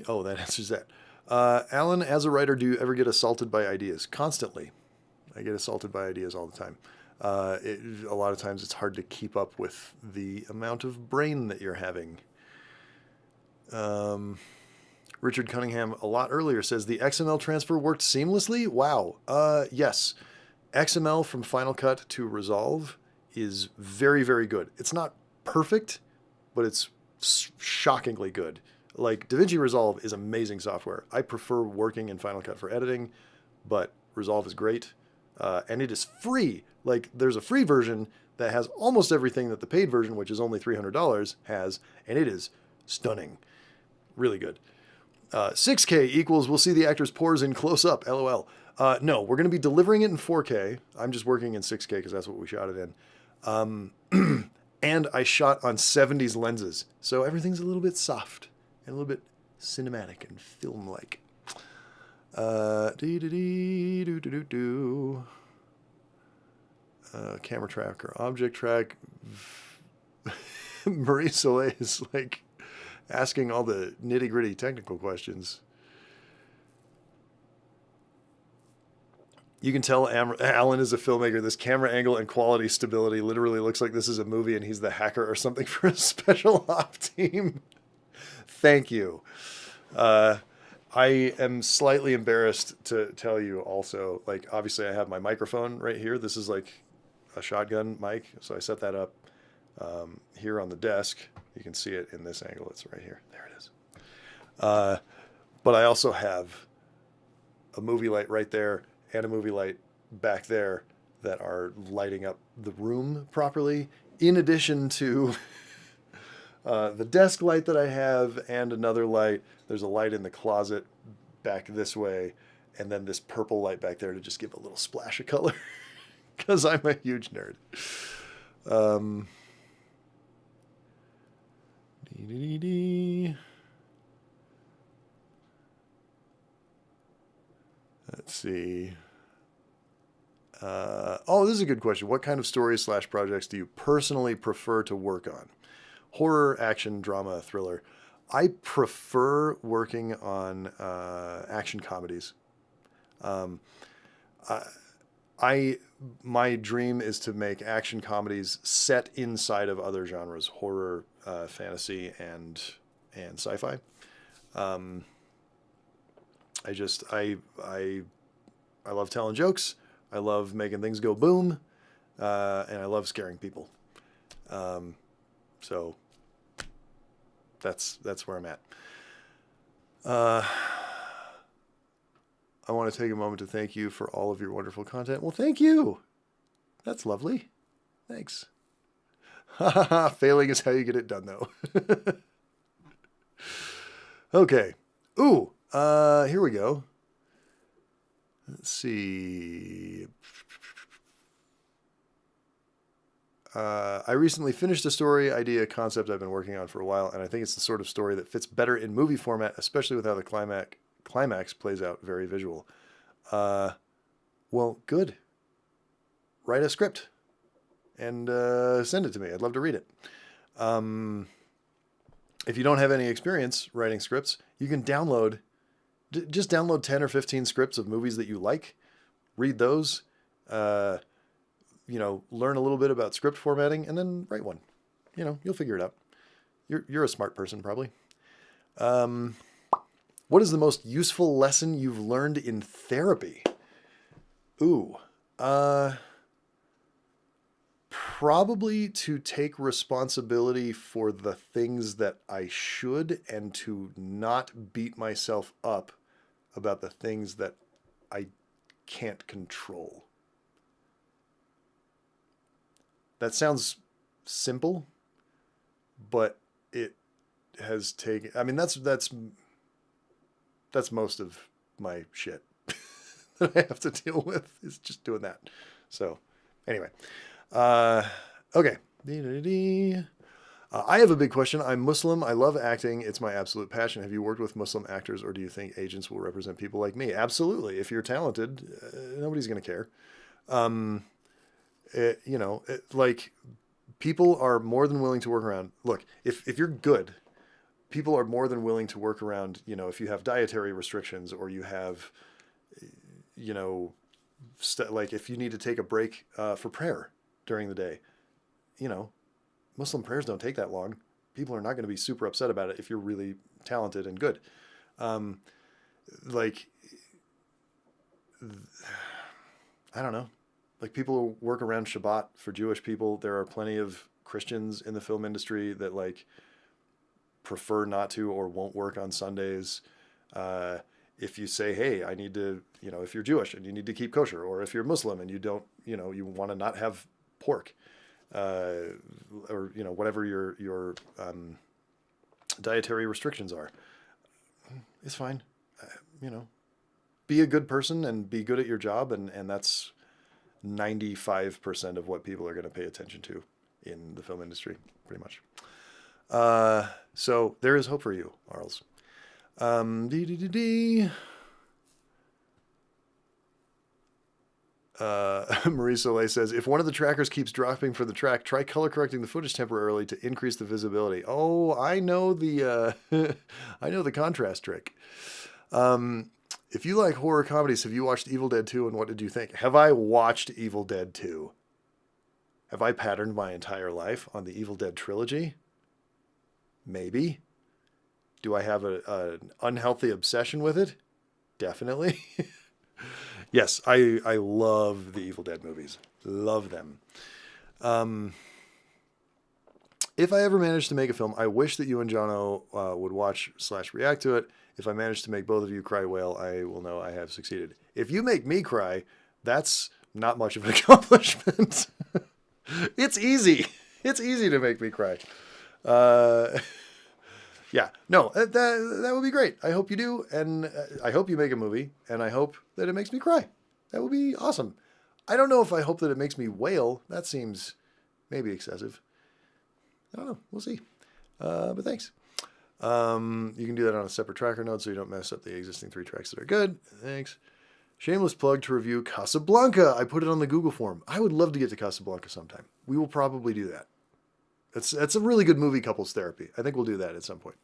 Oh, that answers that. Alan, as a writer, do you ever get assaulted by ideas? Constantly. I get assaulted by ideas all the time. A lot of times it's hard to keep up with the amount of brain that you're having. Richard Cunningham, a lot earlier, says the XML transfer worked seamlessly? Wow. Yes. XML from Final Cut to Resolve is very, very good. It's not perfect, but it's shockingly good. Like, DaVinci Resolve is amazing software. I prefer working in Final Cut for editing, but Resolve is great. And it is free. Like, there's a free version that has almost everything that the paid version, which is only $300, has, and it is stunning. Really good. 6K equals we'll see the actor's pores in close up, LOL. No, we're going to be delivering it in 4K. I'm just working in 6K because that's what we shot it in. And I shot on 70s lenses, so everything's a little bit soft and a little bit cinematic and film-like. Camera track or object track. Marie Soleil is like asking all the nitty-gritty technical questions. You can tell Alan is a filmmaker. This camera angle and quality stability literally looks like this is a movie and he's the hacker or something for a special op team. Thank you. I am slightly embarrassed to tell you also, like, obviously I have my microphone right here. This is like a shotgun mic. So I set that up here on the desk. You can see it in this angle. It's right here. There it is. But I also have a movie light right there and a movie light back there that are lighting up the room properly, in addition to the desk light that I have and another light. There's a light in the closet back this way, and then this purple light back there to just give a little splash of color, because I'm a huge nerd. Let's see. Oh, this is a good question. What kind of stories / projects do you personally prefer to work on? Horror, action, drama, thriller. I prefer working on action comedies. My dream is to make action comedies set inside of other genres, horror, fantasy, and sci-fi. I love telling jokes. I love making things go boom, and I love scaring people. So that's where I'm at. I want to take a moment to thank you for all of your wonderful content. Well, thank you. That's lovely. Thanks. Failing is how you get it done, though. Okay. Ooh, here we go. Let's see. I recently finished a story idea concept I've been working on for a while, and I think it's the sort of story that fits better in movie format, especially with how the climax plays out very visual. Well, good. Write a script and send it to me. I'd love to read it. If you don't have any experience writing scripts, you can just download 10 or 15 scripts of movies that you like, read those, learn a little bit about script formatting, and then write one. You'll figure it out. You're a smart person, probably. What is the most useful lesson you've learned in therapy? Ooh, probably to take responsibility for the things that I should, and to not beat myself up about the things that I can't control. That sounds simple, but it has taken, that's most of my shit that I have to deal with, is just doing that. So anyway, okay. I have a big question. I'm Muslim. I love acting. It's my absolute passion. Have you worked with Muslim actors, or do you think agents will represent people like me? Absolutely. If you're talented, nobody's going to care. People are more than willing to work around. Look, if you're good, people are more than willing to work around, if you have dietary restrictions, or you have, like if you need to take a break for prayer during the day, Muslim prayers don't take that long. People are not going to be super upset about it if you're really talented and good. I don't know. Like, people work around Shabbat for Jewish people. There are plenty of Christians in the film industry that prefer not to or won't work on Sundays. If you say, hey, I need to, if you're Jewish and you need to keep kosher, or if you're Muslim and you don't, you want to not have pork, or whatever your dietary restrictions are, it's fine. Be a good person and be good at your job, and that's 95% of what people are going to pay attention to in the film industry, pretty much. So there is hope for you, Arles. Marie Soleil says, if one of the trackers keeps dropping for the track, try color correcting the footage temporarily to increase the visibility. Oh, I know the contrast trick. If you like horror comedies, have you watched Evil Dead 2, and what did you think? Have I watched Evil Dead 2? Have I patterned my entire life on the Evil Dead trilogy? Maybe. Do I have an unhealthy obsession with it? Definitely. Yes, I love the Evil Dead movies. Love them. If I ever manage to make a film, I wish that you and Jono would watch / react to it. If I manage to make both of you cry whale, I will know I have succeeded. If you make me cry, that's not much of an accomplishment. It's easy. It's easy to make me cry. Yeah, no, that would be great. I hope you do, and I hope you make a movie, and I hope that it makes me cry. That would be awesome. I don't know if I hope that it makes me wail. That seems maybe excessive. I don't know. We'll see. But thanks. You can do that on a separate tracker node so you don't mess up the existing 3 tracks that are good. Thanks. Shameless plug to review Casablanca. I put it on the Google form. I would love to get to Casablanca sometime. We will probably do that. That's a really good movie couples therapy. I think we'll do that at some point.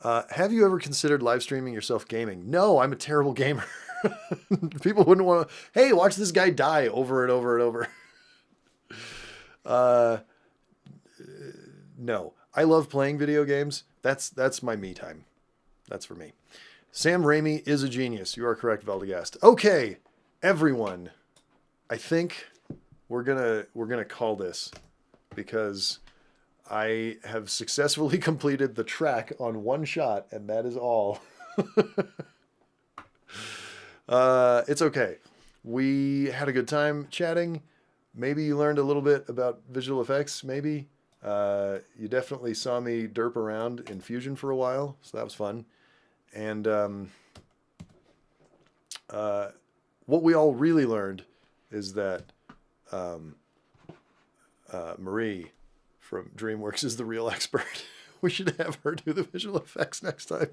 Have you ever considered live streaming yourself gaming? No, I'm a terrible gamer. People wouldn't want to, hey, watch this guy die over and over and over. No, I love playing video games. That's my me time. That's for me. Sam Raimi is a genius. You are correct, Veldegast. Okay, everyone. I think we're gonna call this because I have successfully completed the track on one shot, and that is all. It's okay. We had a good time chatting. Maybe you learned a little bit about visual effects, maybe. You definitely saw me derp around in Fusion for a while, so that was fun. And what we all really learned is that Marie from DreamWorks is the real expert. We should have her do the visual effects next time.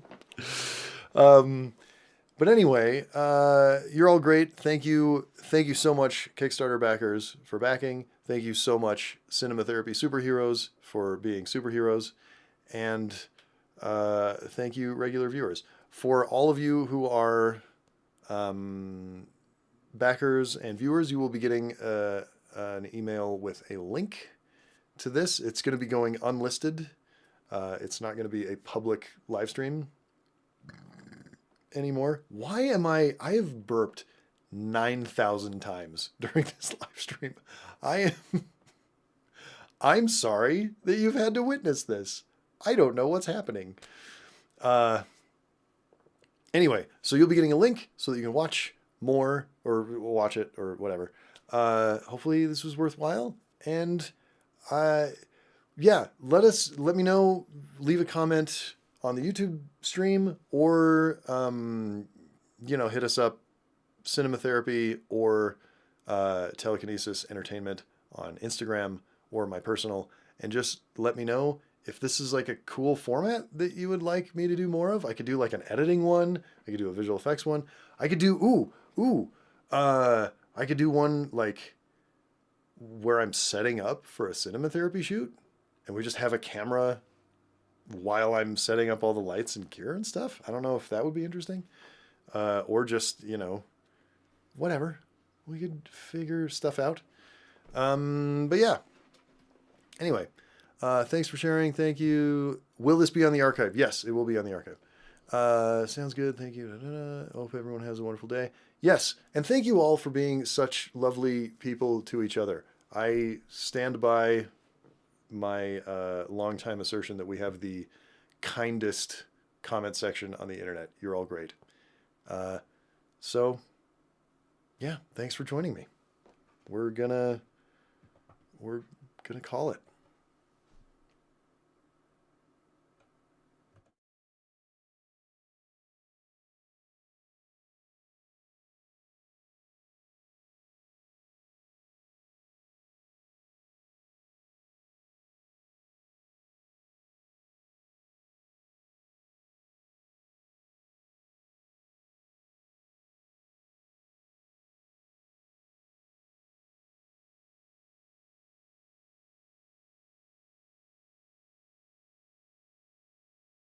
But anyway, you're all great. Thank you. Thank you so much, Kickstarter backers, for backing. Thank you so much, Cinema Therapy Superheroes, for being superheroes. And thank you, regular viewers. For all of you who are backers and viewers, you will be getting an email with a link to this. It's going to be going unlisted. It's not going to be a public live stream anymore. Why am I have burped 9,000 times during this live stream. I'm sorry that you've had to witness this. I don't know what's happening. Anyway, so you'll be getting a link so that you can watch more or watch it or whatever. Hopefully this was worthwhile. And yeah, let me know, leave a comment on the YouTube stream or, hit us up, Cinema Therapy or Telekinesis Entertainment on Instagram or my personal, and just let me know if this is like a cool format that you would like me to do more of. I could do like an editing one. I could do a visual effects one. I could do, I could do one like where I'm setting up for a cinema therapy shoot and we just have a camera while I'm setting up all the lights and gear and stuff. I don't know if that would be interesting. Or just, whatever. We could figure stuff out. But yeah. Anyway, thanks for sharing. Thank you. Will this be on the archive? Yes, it will be on the archive. Sounds good. Thank you. Hope everyone has a wonderful day. Yes. And thank you all for being such lovely people to each other. I stand by my longtime assertion that we have the kindest comment section on the internet. You're all great. So yeah, thanks for joining me. We're gonna call it.